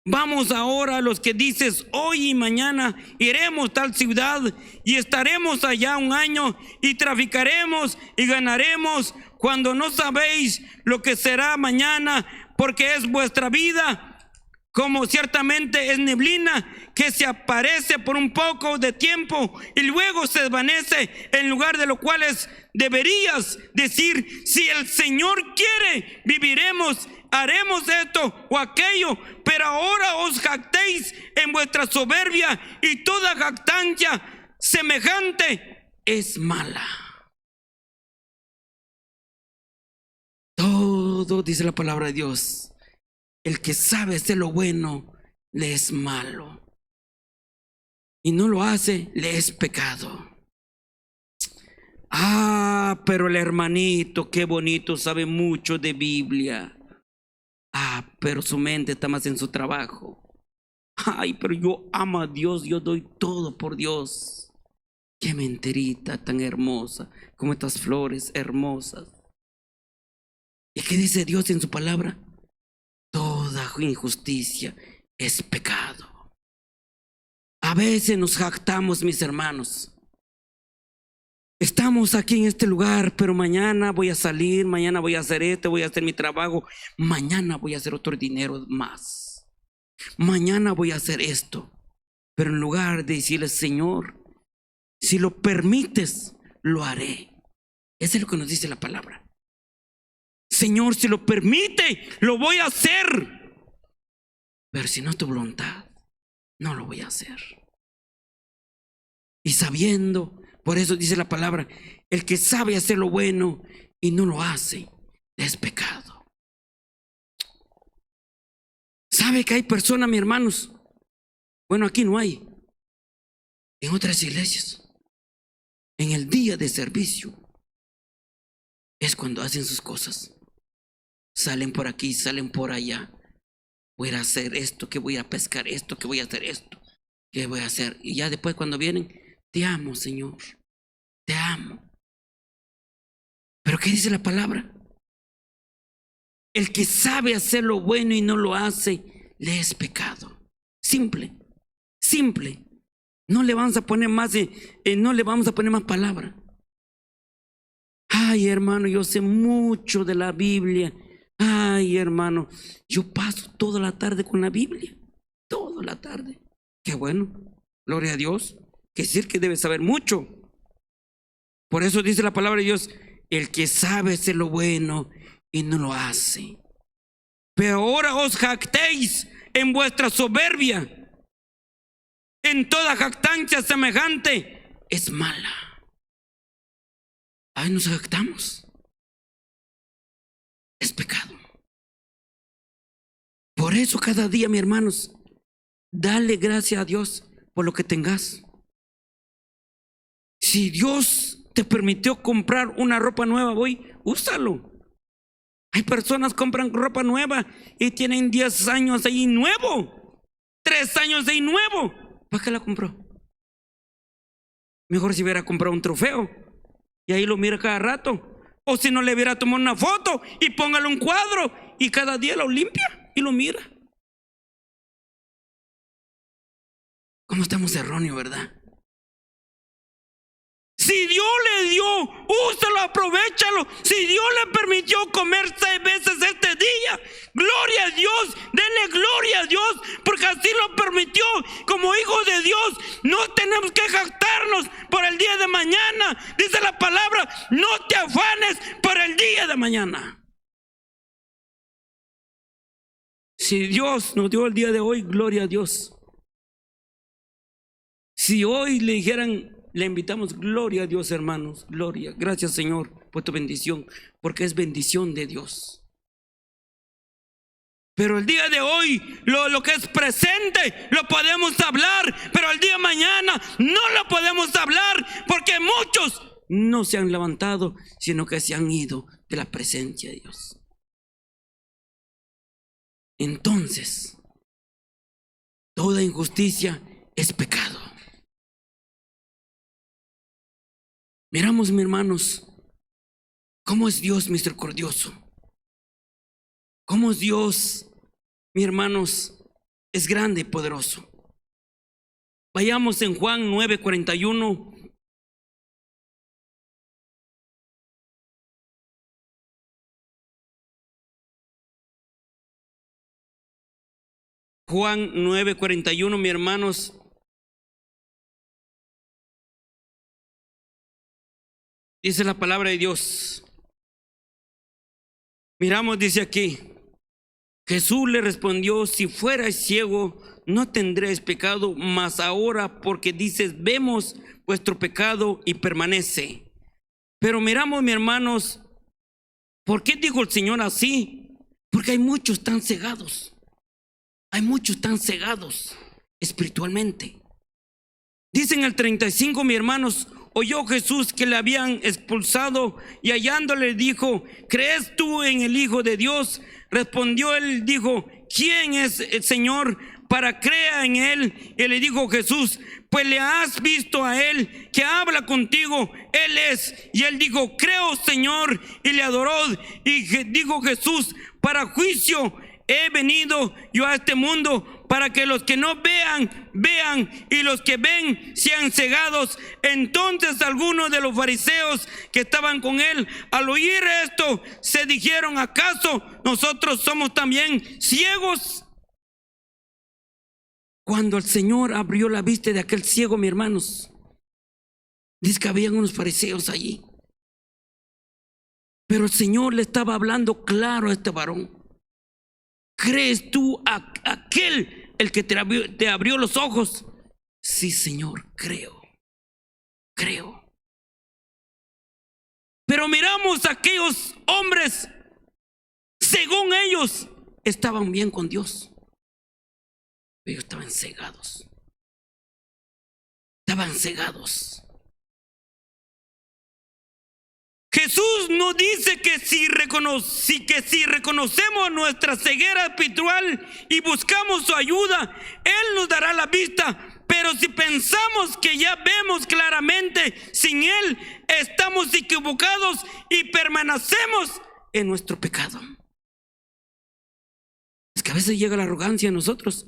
vamos ahora a los que dices, hoy y mañana iremos a tal ciudad y estaremos allá un año y traficaremos y ganaremos, cuando no sabéis lo que será mañana, porque es vuestra vida como ciertamente es neblina que se aparece por un poco de tiempo y luego se desvanece, en lugar de lo cual deberías decir, si el Señor quiere, viviremos, haremos esto o aquello. Pero ahora os jactéis en vuestra soberbia, y toda jactancia semejante es mala. Todo, dice la palabra de Dios, el que sabe hacer lo bueno le es malo, y no lo hace, le es pecado. Ah, pero el hermanito, qué bonito, sabe mucho de Biblia. Ah, pero su mente está más en su trabajo. Ay, pero yo amo a Dios, yo doy todo por Dios. Qué mentirita tan hermosa, como estas flores hermosas. ¿Y qué dice Dios en su palabra? Toda injusticia es pecado. A veces nos jactamos, mis hermanos, Estamos aquí en este lugar, pero mañana voy a salir, mañana voy a hacer esto, voy a hacer mi trabajo, mañana voy a hacer otro dinero más, mañana voy a hacer esto. Pero en lugar de decirle, Señor, si lo permites, lo haré. Eso es lo que nos dice la palabra. Señor, si lo permite, lo voy a hacer. Pero si no es tu voluntad, no lo voy a hacer. Y sabiendo, por eso dice la palabra, el que sabe hacer lo bueno y no lo hace, es pecado. ¿Sabe que hay personas, mis hermanos? Bueno, aquí no hay. En otras iglesias, en el día de servicio, es cuando hacen sus cosas. Salen por aquí, salen por allá. Voy a ir a hacer esto, que voy a pescar esto, que voy a hacer esto, que voy a hacer. Y ya después cuando vienen, te amo, Señor, te amo. Pero ¿qué dice la palabra? El que sabe hacer lo bueno y no lo hace, le es pecado. Simple, simple. No le vamos a poner más, no le vamos a poner más palabra. Ay, hermano, yo sé mucho de la Biblia. Ay, hermano, yo paso toda la tarde con la Biblia. Toda la tarde. Qué bueno, gloria a Dios. Que decir que debe saber mucho. Por eso dice la palabra de Dios, el que sabe hacer lo bueno y no lo hace. Pero ahora os jactéis en vuestra soberbia. En toda jactancia semejante es mala. Ahí nos jactamos. Es pecado. Por eso cada día, mis hermanos, dale gracias a Dios por lo que tengas. Si Dios te permitió comprar una ropa nueva hoy, úsalo. Hay personas que compran ropa nueva y tienen 10 años ahí nuevo, 3 años ahí nuevo. ¿Para qué la compró? Mejor si hubiera comprado un trofeo y ahí lo mira cada rato. O si no, le hubiera tomado una foto y póngalo un cuadro y cada día lo limpia y lo mira. ¿Cómo estamos erróneos, verdad? Si Dios le dio, úsalo, aprovechalo. Si Dios le permitió comer 6 veces este día, gloria a Dios, denle gloria a Dios, porque así lo permitió. Como hijos de Dios, no tenemos que jactarnos por el día de mañana. Dice la palabra, no te afanes por el día de mañana. Si Dios nos dio el día de hoy, gloria a Dios. Si hoy le dijeran, le invitamos, gloria a Dios, hermanos, gloria. Gracias, Señor, por tu bendición, porque es bendición de Dios. Pero el día de hoy, lo que es presente, lo podemos hablar, pero el día de mañana no lo podemos hablar, porque muchos no se han levantado, sino que se han ido de la presencia de Dios. Entonces, toda injusticia es pecado. Miramos, mis hermanos, cómo es Dios misericordioso. Cómo es Dios, mis hermanos, es grande y poderoso. Vayamos en Juan 9:41. Juan 9:41, mis hermanos. Dice la palabra de Dios. Miramos, dice aquí. Jesús le respondió, si fuerais ciego, no tendréis pecado, mas ahora porque dices, vemos vuestro pecado y permanece. Pero miramos, mis hermanos, ¿por qué dijo el Señor así? Porque hay muchos tan cegados. Hay muchos tan cegados espiritualmente. Dicen el 35, mis hermanos, oyó Jesús que le habían expulsado y hallándole dijo, ¿crees tú en el Hijo de Dios? Respondió él, dijo, ¿quién es el Señor para creer en él? Y le dijo Jesús, pues le has visto a él que habla contigo, él es. Y él dijo, creo, Señor, y le adoró. Y dijo Jesús, para juicio he venido yo a este mundo para que los que no vean, vean, y los que ven sean cegados. Entonces algunos de los fariseos que estaban con él, al oír esto, se dijeron: ¿acaso nosotros somos también ciegos? Cuando el Señor abrió la vista de aquel ciego, mis hermanos, dice que habían unos fariseos allí, pero el Señor le estaba hablando claro a este varón: ¿crees tú a aquel el que te abrió los ojos? Sí, Señor, creo. Pero miramos a aquellos hombres, según ellos, estaban bien con Dios. Ellos estaban cegados. Jesús nos dice que si reconocemos nuestra ceguera espiritual y buscamos su ayuda, Él nos dará la vista. Pero si pensamos que ya vemos claramente, sin Él estamos equivocados y permanecemos en nuestro pecado. Es que a veces llega la arrogancia en nosotros.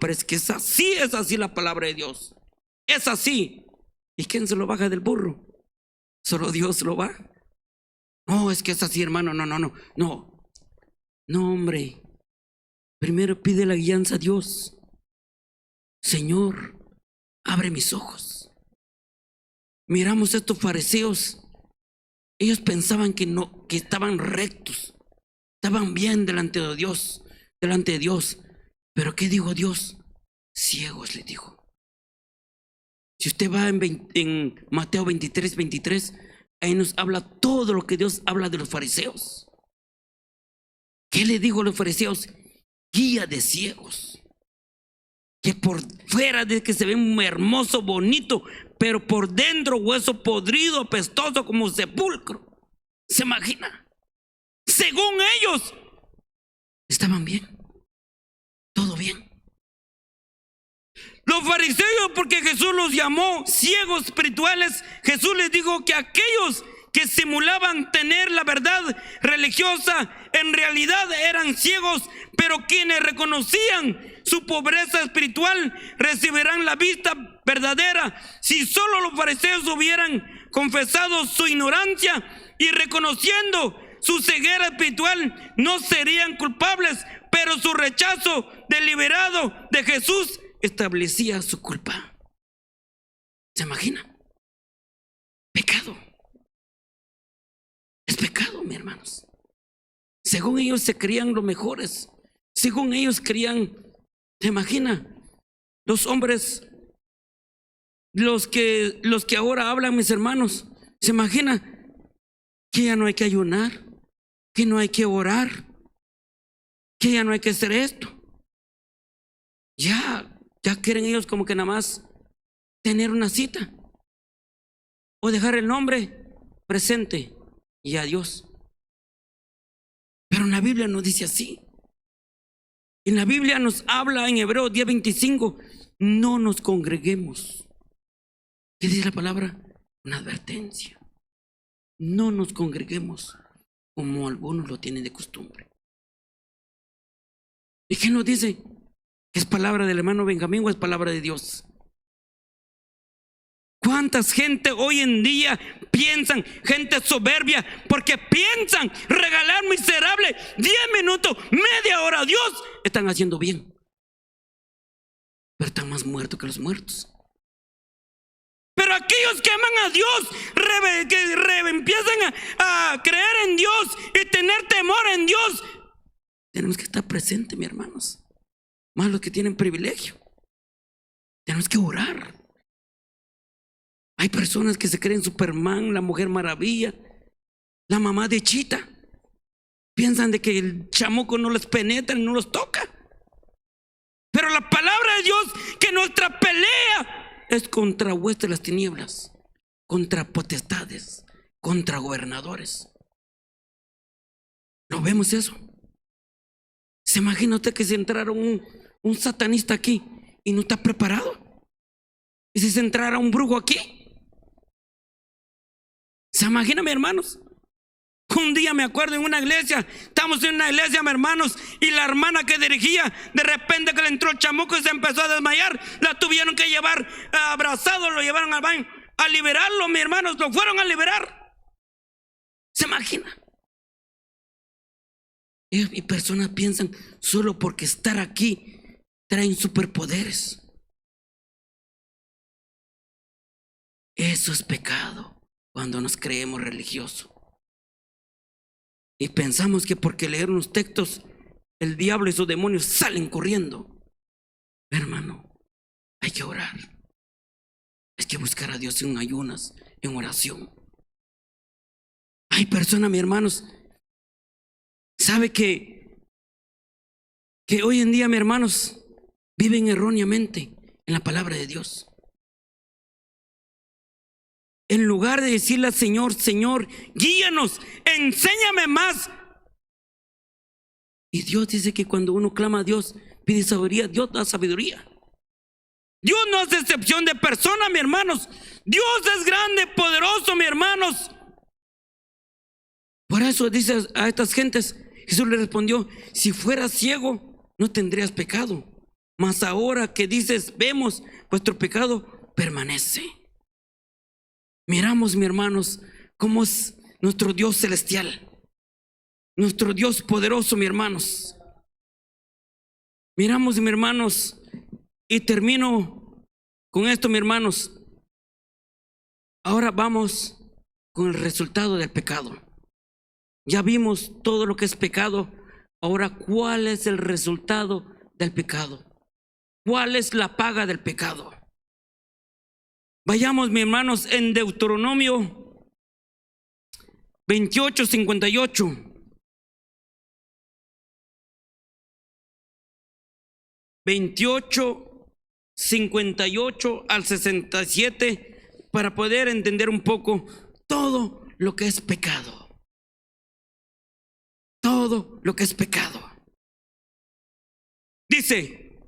Pero es que es así la palabra de Dios. Es así. ¿Y quién se lo baja del burro? Solo Dios lo baja. No, es que es así, hermano. No, hombre. Primero pide la guianza a Dios. Señor, abre mis ojos. Miramos a estos fariseos. Ellos pensaban que estaban rectos, estaban bien delante de Dios. Pero ¿qué dijo Dios? Ciegos, le dijo. Si usted va en Mateo 23, ahí nos habla todo lo que Dios habla de los fariseos. ¿Qué le dijo a los fariseos? Guía de ciegos, que por fuera de que se ve muy hermoso, bonito, pero por dentro hueso podrido, apestoso como sepulcro. ¿Se imagina? Según ellos, estaban bien, todo bien. Los fariseos, porque Jesús los llamó ciegos espirituales, Jesús les dijo que aquellos que simulaban tener la verdad religiosa, en realidad eran ciegos, pero quienes reconocían su pobreza espiritual recibirán la vista verdadera. Si solo los fariseos hubieran confesado su ignorancia y reconociendo su ceguera espiritual, no serían culpables, pero su rechazo deliberado de Jesús establecía su culpa. ¿Se imagina? Pecado. Es pecado, mis hermanos. Según ellos se creían los mejores. Según ellos creían, ¿se imagina? Los hombres, los que ahora hablan, mis hermanos, ¿se imagina? Que ya no hay que ayunar, que no hay que orar, que ya no hay que hacer esto. Ya quieren ellos como que nada más tener una cita o dejar el nombre presente y adiós. Pero en la Biblia no dice así. En la Biblia nos habla en Hebreos 10:25, no nos congreguemos. ¿Qué dice la palabra? Una advertencia. No nos congreguemos como algunos lo tienen de costumbre. ¿Y qué nos dice? ¿Es palabra del hermano Benjamín o es palabra de Dios? ¿Cuántas gente hoy en día piensan, gente soberbia, porque piensan regalar miserable 10 minutos, media hora a Dios, están haciendo bien? Pero están más muertos que los muertos. Pero aquellos que aman a Dios, que empiezan a creer en Dios y tener temor en Dios, tenemos que estar presentes, mis hermanos. Más los que tienen privilegio. Tenemos que orar. Hay personas que se creen Superman, la Mujer Maravilla, la mamá de Chita. Piensan de que el chamuco no les penetra y no los toca. Pero la palabra de Dios, que nuestra pelea es contra huestes de las tinieblas, contra potestades, contra gobernadores. ¿No vemos eso? ¿Se imagina usted que se entrara un satanista aquí y no está preparado? ¿Y si se entrara un brujo aquí? ¿Se imagina, mis hermanos? Un día me acuerdo en una iglesia, estamos en una iglesia, mis hermanos, y la hermana que dirigía, de repente que le entró el chamuco y se empezó a desmayar, la tuvieron que llevar abrazado, lo llevaron al baño a liberarlo, mis hermanos, lo fueron a liberar. ¿Se imagina? Y personas piensan solo porque estar aquí traen superpoderes. Eso es pecado cuando nos creemos religiosos. Y pensamos que porque leer unos textos el diablo y sus demonios salen corriendo. Hermano, hay que orar. Hay que buscar a Dios en ayunas, en oración. Hay personas, mis hermanos, sabe que hoy en día, mis hermanos, viven erróneamente en la palabra de Dios. En lugar de decirle al Señor, Señor, guíanos, enséñame más. Y Dios dice que cuando uno clama a Dios, pide sabiduría, Dios da sabiduría. Dios no hace excepción de persona, mis hermanos. Dios es grande, poderoso, mis hermanos. Por eso dice a estas gentes, Jesús le respondió, si fueras ciego, no tendrías pecado. Mas ahora que dices, vemos, vuestro pecado permanece. Miramos, mis hermanos, cómo es nuestro Dios celestial, nuestro Dios poderoso, mis hermanos. Miramos, mis hermanos, y termino con esto, mis hermanos. Ahora vamos con el resultado del pecado. Ya vimos todo lo que es pecado. Ahora, ¿cuál es el resultado del pecado? ¿Cuál es la paga del pecado? Vayamos, mis hermanos, en Deuteronomio 28:58. 28:58 al 67, para poder entender un poco todo lo que es pecado. Todo lo que es pecado. Dice,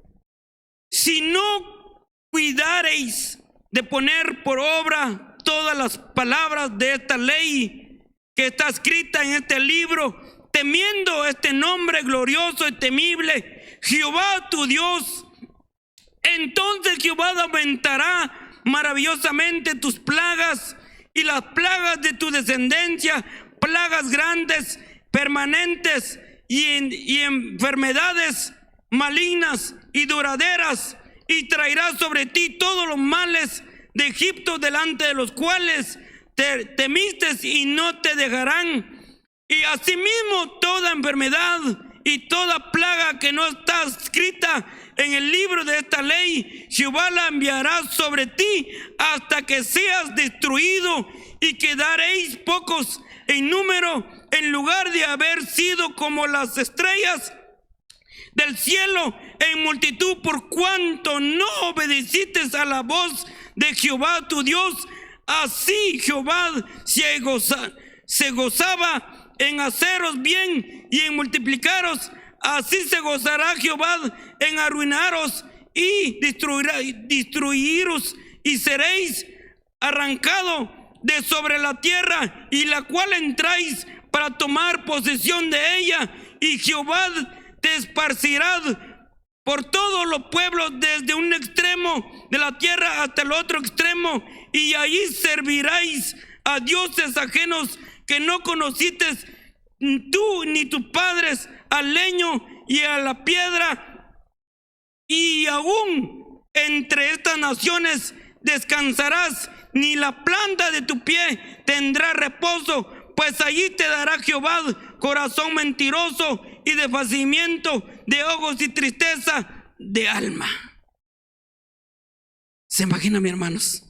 si no cuidareis de poner por obra todas las palabras de esta ley que está escrita en este libro, temiendo este nombre glorioso y temible, Jehová tu Dios, entonces Jehová aumentará maravillosamente tus plagas y las plagas de tu descendencia, plagas grandes, permanentes y enfermedades malignas y duraderas, y traerá sobre ti todos los males de Egipto, delante de los cuales te temiste, y no te dejarán. Y asimismo toda enfermedad y toda plaga que no está escrita en el libro de esta ley, Jehová la enviará sobre ti hasta que seas destruido y quedaréis pocos en número, en lugar de haber sido como las estrellas del cielo en multitud, por cuanto no obedeciste a la voz de Jehová tu Dios. Así Jehová se gozaba en haceros bien y en multiplicaros. Así se gozará Jehová en arruinaros y destruiros, y seréis arrancados de sobre la tierra, y la cual entráis para tomar posesión de ella. Y Jehová te esparcirá por todos los pueblos, desde un extremo de la tierra hasta el otro extremo, y allí serviráis a dioses ajenos que no conociste tú ni tus padres, al leño y a la piedra. Y aún entre estas naciones descansarás, ni la planta de tu pie tendrá reposo, pues allí te dará Jehová corazón mentiroso y desfacimiento de ojos y tristeza de alma. ¿Se imagina, mis hermanos?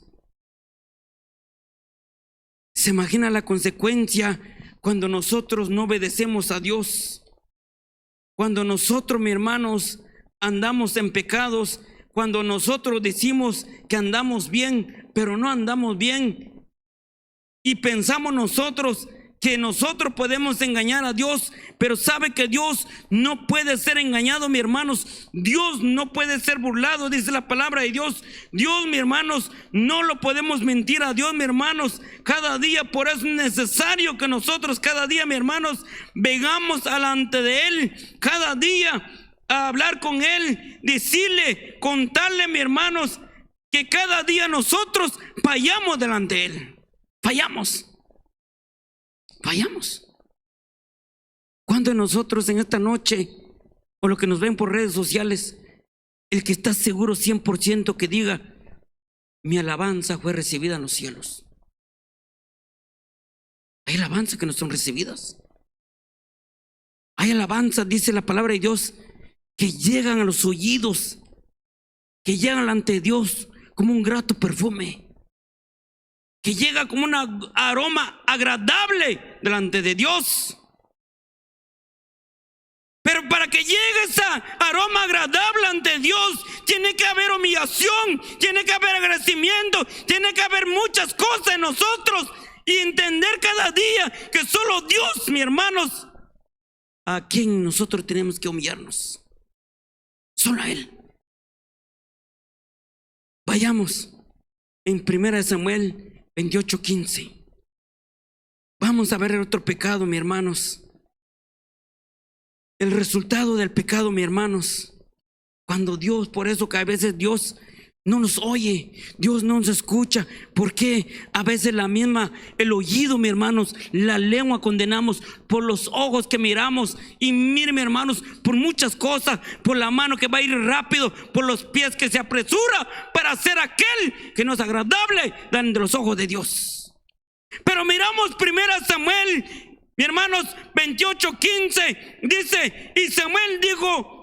¿Se imagina la consecuencia cuando nosotros no obedecemos a Dios? Cuando nosotros, mis hermanos, andamos en pecados, cuando nosotros decimos que andamos bien, pero no andamos bien, y pensamos nosotros que nosotros podemos engañar a Dios, pero sabe que Dios no puede ser engañado, mis hermanos. Dios no puede ser burlado, dice la palabra de Dios. Dios, mis hermanos, no lo podemos mentir a Dios, mis hermanos. Cada día, por eso es necesario que nosotros cada día, mis hermanos, vengamos delante de Él, cada día a hablar con Él, decirle, contarle, mis hermanos, que cada día nosotros fallamos delante de Él. Fallamos. ¿Cuántos de nosotros en esta noche, o los que nos ven por redes sociales, el que está seguro 100% que diga: mi alabanza fue recibida en los cielos? Hay alabanzas que no son recibidas. Hay alabanzas, dice la palabra de Dios, que llegan a los oídos, que llegan delante de Dios como un grato perfume, que llega como un aroma agradable delante de Dios. Pero para que llegue ese aroma agradable ante Dios, tiene que haber humillación, tiene que haber agradecimiento, tiene que haber muchas cosas en nosotros, y entender cada día que solo Dios, mis hermanos, a quien nosotros tenemos que humillarnos, solo a Él. Vayamos en 1 Samuel 28:15. Vamos a ver el otro pecado, mis hermanos. El resultado del pecado, mis hermanos. Cuando Dios, por eso que a veces Dios no nos oye, Dios no nos escucha, porque a veces el oído, mis hermanos, la lengua condenamos, por los ojos que miramos, y miren, mis hermanos, por muchas cosas, por la mano que va a ir rápido, por los pies que se apresura para hacer aquel que no es agradable delante de los ojos de Dios. Pero miramos 1 Samuel, mis hermanos, 28:15, dice: y Samuel dijo,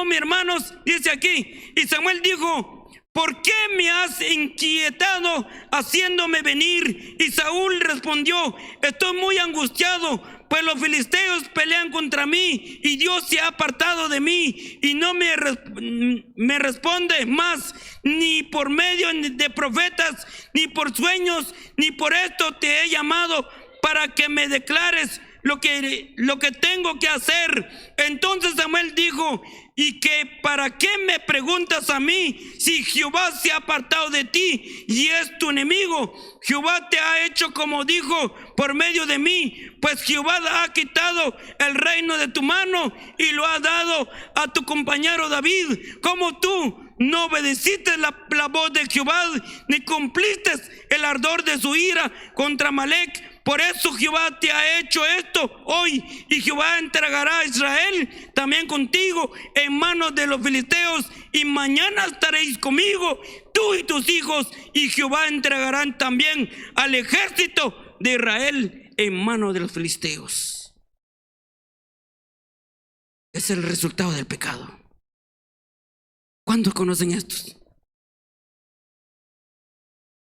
mis hermanos, dice aquí, y Samuel dijo: ¿por qué me has inquietado haciéndome venir? Y Saúl respondió: estoy muy angustiado, pues los filisteos pelean contra mí, y Dios se ha apartado de mí, y no me responde más, ni por medio de profetas, ni por sueños, ni por esto te he llamado, para que me declares lo que tengo que hacer. Entonces Samuel dijo: ¿y que para qué me preguntas a mí, si Jehová se ha apartado de ti y es tu enemigo? Jehová te ha hecho como dijo por medio de mí, pues Jehová ha quitado el reino de tu mano y lo ha dado a tu compañero David. Como tú no obedeciste la voz de Jehová, ni cumpliste el ardor de su ira contra Amalec, por eso Jehová te ha hecho esto hoy, y Jehová entregará a Israel también contigo en manos de los filisteos, y mañana estaréis conmigo, tú y tus hijos, y Jehová entregarán también al ejército de Israel en manos de los filisteos. Es el resultado del pecado. ¿Cuántos conocen estos?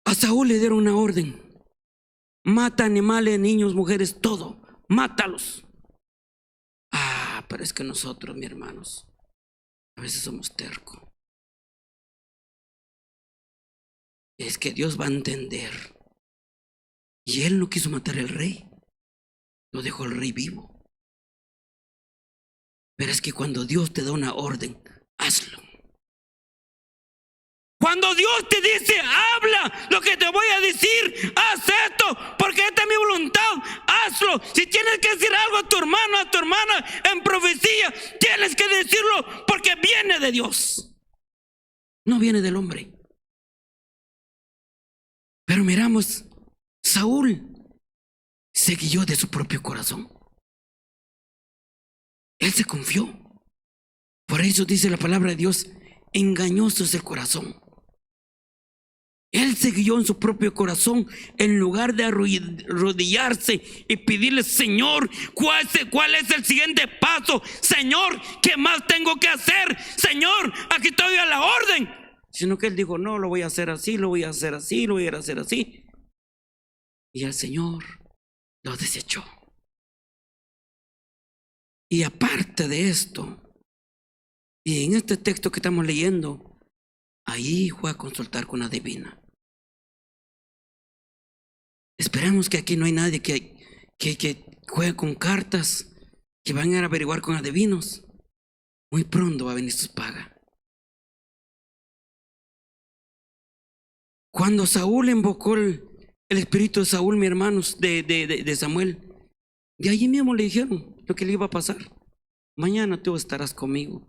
A Saúl le dieron una orden: mata animales, niños, mujeres, todo, mátalos. Pero es que nosotros, mis hermanos, a veces somos tercos. Es que Dios va a entender. Y Él no quiso matar al rey, lo dejó el rey vivo. Pero es que cuando Dios te da una orden, hazlo. Cuando Dios te dice: habla lo que te voy a decir, haz esto, porque esta es mi voluntad, hazlo. Si tienes que decir algo a tu hermano, a tu hermana en profecía, tienes que decirlo, porque viene de Dios, no viene del hombre. Pero miramos, Saúl se guió de su propio corazón. Él se confió. Por eso dice la palabra de Dios: engañoso es el corazón. Él se guió en su propio corazón, en lugar de arrodillarse y pedirle: Señor, ¿cuál es el siguiente paso? Señor, ¿qué más tengo que hacer? Señor, aquí estoy a la orden. Sino que él dijo: no, lo voy a hacer así, lo voy a hacer así, lo voy a hacer así. Y el Señor lo desechó. Y aparte de esto, y en este texto que estamos leyendo, ahí fue a consultar con la divina. Esperamos que aquí no hay nadie que juegue con cartas, que van a averiguar con adivinos. Muy pronto va a venir su paga. Cuando Saúl invocó el espíritu de Saúl, mis hermanos, de Samuel, de allí mismo le dijeron lo que le iba a pasar. Mañana tú estarás conmigo,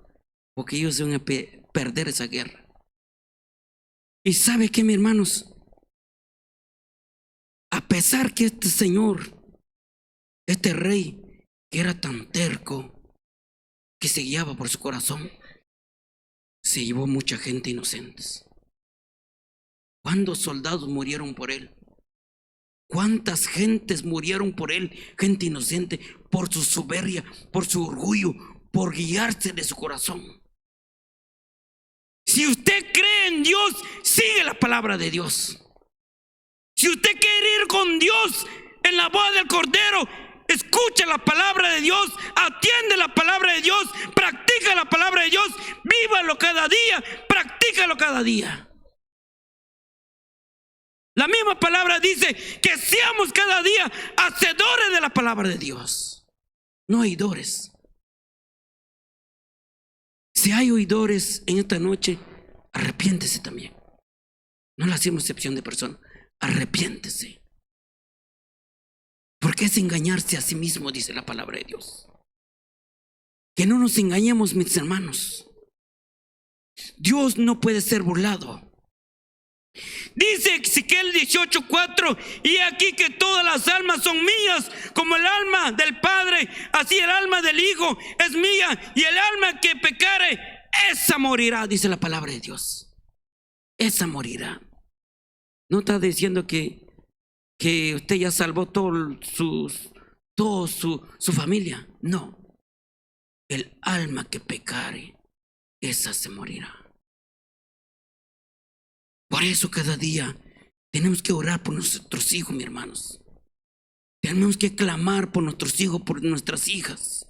porque ellos van a perder esa guerra. Y ¿sabe qué, mis hermanos? A pesar que este señor, este rey, que era tan terco, que se guiaba por su corazón, se llevó mucha gente inocentes. ¿Cuántos soldados murieron por él? ¿Cuántas gentes murieron por él? Gente inocente, por su soberbia, por su orgullo, por guiarse de su corazón. Si usted cree en Dios, sigue la palabra de Dios. Si usted quiere ir con Dios en la voz del Cordero, escucha la palabra de Dios, atiende la palabra de Dios, practica la palabra de Dios, vívalo cada día, practícalo cada día. La misma palabra dice que seamos cada día hacedores de la palabra de Dios, no oidores. Si hay oidores en esta noche, arrepiéntese también. No le hacemos excepción de persona, arrepiéntese. Porque es engañarse a sí mismo, dice la palabra de Dios. Que no nos engañemos, mis hermanos. Dios no puede ser burlado. Dice Ezequiel 18:4: y aquí que todas las almas son mías, como el alma del Padre, así el alma del Hijo es mía, y el alma que pecare, esa morirá, dice la palabra de Dios. Esa morirá. No está diciendo que usted ya salvó toda su familia. No. El alma que pecare, esa se morirá. Por eso cada día tenemos que orar por nuestros hijos, mis hermanos. Tenemos que clamar por nuestros hijos, por nuestras hijas.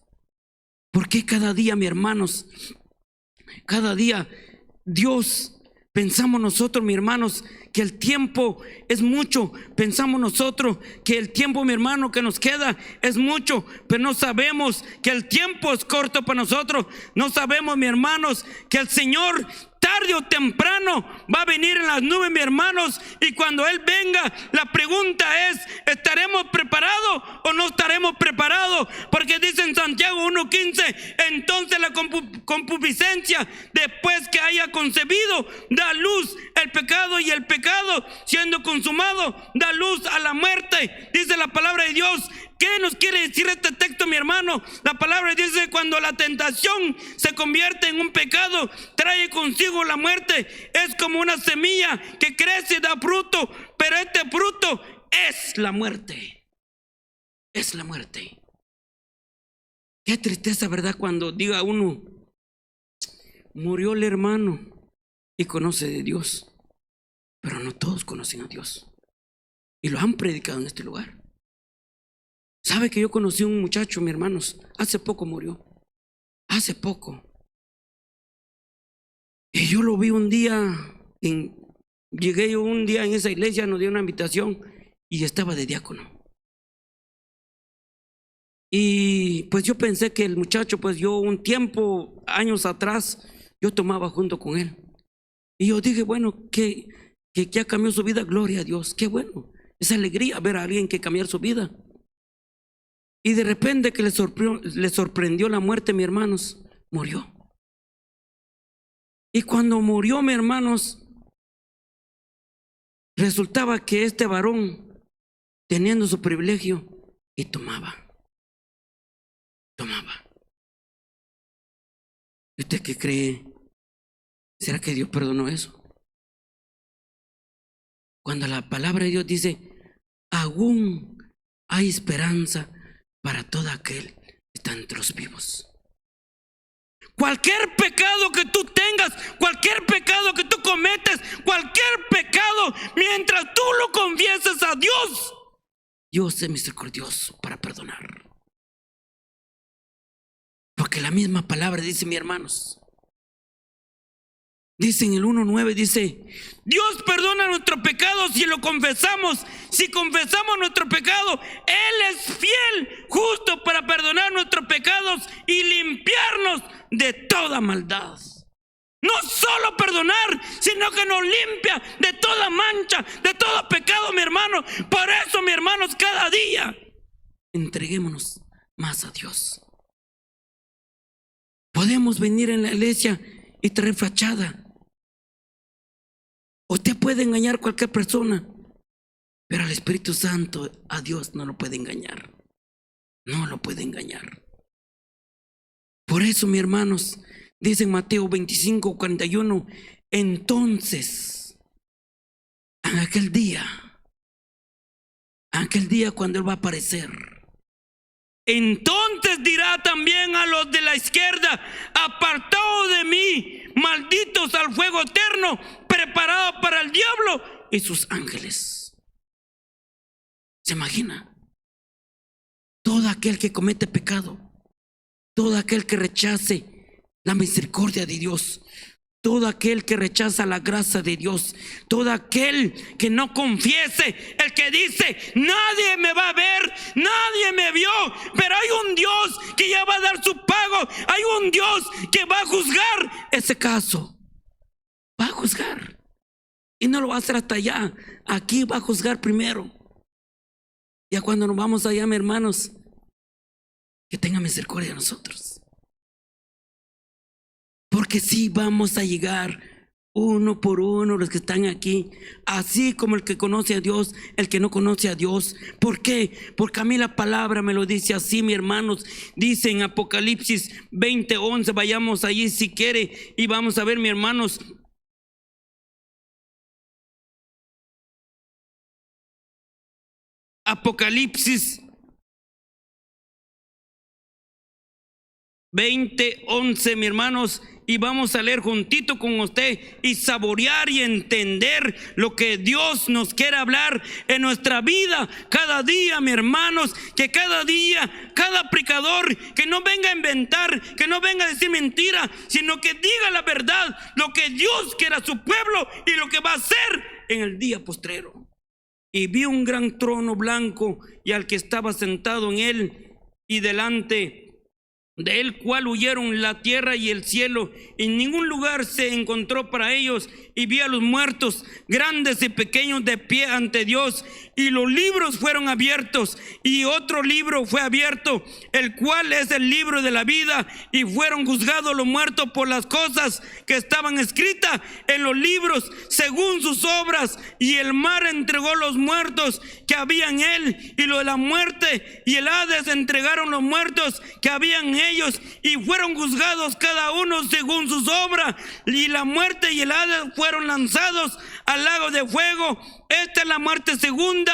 Porque cada día, mis hermanos, cada día Dios, pensamos nosotros, mis hermanos, que el tiempo es mucho. Pensamos nosotros que el tiempo, mi hermano, que nos queda es mucho, pero no sabemos que el tiempo es corto para nosotros. No sabemos, mis hermanos, que el Señor tarde o temprano va a venir en las nubes, mis hermanos, y cuando Él venga, la pregunta es: ¿estaremos preparados o no estaremos preparados? Porque dice en Santiago 1:15: entonces la concupiscencia, después que haya concebido, da luz el pecado, y el pecado, siendo consumado, da luz a la muerte. Dice la palabra de Dios. ¿Qué nos quiere decir este texto, mi hermano? La palabra dice: cuando la tentación se convierte en un pecado, trae consigo la muerte. Es como una semilla que crece y da fruto, pero este fruto es la muerte. Es la muerte. Qué tristeza, ¿verdad? Cuando diga uno: murió el hermano y conoce de Dios. Pero no todos conocen a Dios, y lo han predicado en este lugar. ¿Sabe que yo conocí a un muchacho, mis hermanos? Hace poco murió. Hace poco. Y yo lo vi un día, llegué yo un día en esa iglesia, nos dio una invitación y estaba de diácono. Y pues yo pensé que el muchacho, pues yo un tiempo, años atrás, yo tomaba junto con él. Y yo dije, bueno, que ya cambió su vida, gloria a Dios. Qué bueno, es alegría ver a alguien que cambiar su vida. Y de repente que le sorprendió la muerte, mis hermanos, murió. Y cuando murió, mis hermanos, resultaba que este varón, teniendo su privilegio, y tomaba. ¿Y usted qué cree? ¿Será que Dios perdonó eso? Cuando la palabra de Dios dice: aún hay esperanza para todo aquel que está entre los vivos. Cualquier pecado que tú tengas, cualquier pecado que tú cometes, cualquier pecado, mientras tú lo confieses a Dios, Dios es misericordioso para perdonar. Porque la misma palabra dice, mis hermanos, dice en el 1:9, dice: Dios perdona nuestros pecados si lo confesamos si confesamos nuestro pecado, Él es fiel, justo para perdonar nuestros pecados y limpiarnos de toda maldad. No solo perdonar, sino que nos limpia de toda mancha, de todo pecado, mi hermano. Por eso, mi hermanos, cada día entreguémonos más a Dios. Podemos venir en la iglesia y traer fachada. Usted puede engañar a cualquier persona, pero al Espíritu Santo, a Dios no lo puede engañar. No lo puede engañar. Por eso, mis hermanos, dice en Mateo 25:41, entonces, en aquel día cuando Él va a aparecer, entonces dirá también a los de la izquierda, apartaos de mí, malditos al fuego eterno, preparado para el diablo y sus ángeles. ¿Se imagina? Todo aquel que comete pecado, todo aquel que rechace la misericordia de Dios, todo aquel que rechaza la gracia de Dios, todo aquel que no confiese, el que dice, nadie me va a ver, nadie me vio, pero hay un Dios que ya va a dar su pago, hay un Dios que va a juzgar ese caso, va a juzgar, y no lo va a hacer hasta allá, aquí va a juzgar primero. Ya cuando nos vamos allá, mis hermanos, que tenga misericordia de nosotros. Porque sí vamos a llegar uno por uno los que están aquí, así como el que conoce a Dios, el que no conoce a Dios. ¿Por qué? Porque a mí la palabra me lo dice así, mis hermanos. Dice en Apocalipsis 20:11, vayamos allí si quiere y vamos a ver, mis hermanos. Apocalipsis 20:11, mis hermanos, y vamos a leer juntito con usted y saborear y entender lo que Dios nos quiere hablar en nuestra vida cada día, mis hermanos. Que cada día, cada predicador que no venga a inventar, que no venga a decir mentira, sino que diga la verdad, lo que Dios quiere a su pueblo y lo que va a hacer en el día postrero. Y vi un gran trono blanco y al que estaba sentado en él, y delante de él cual huyeron la tierra y el cielo, en ningún lugar se encontró para ellos. Y vi a los muertos, grandes y pequeños, de pie ante Dios, y los libros fueron abiertos, y otro libro fue abierto, el cual es el libro de la vida, y fueron juzgados los muertos por las cosas que estaban escritas en los libros según sus obras. Y el mar entregó los muertos que había en él, y lo de la muerte y el Hades entregaron los muertos que habían en ellos, y fueron juzgados cada uno según sus obras. Y la muerte y el Hades fueron lanzados al lago de fuego. Esta es la muerte segunda.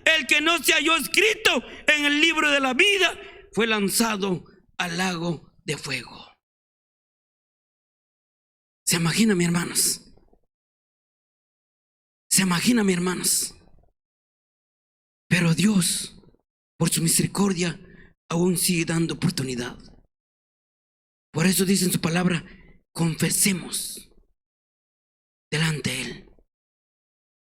El que no se halló escrito en el libro de la vida fue lanzado al lago de fuego. ¿Se imagina, mis hermanos? ¿Se imagina, mis hermanos? Pero Dios, por su misericordia, aún sigue dando oportunidad. Por eso dice en su palabra, confesemos delante de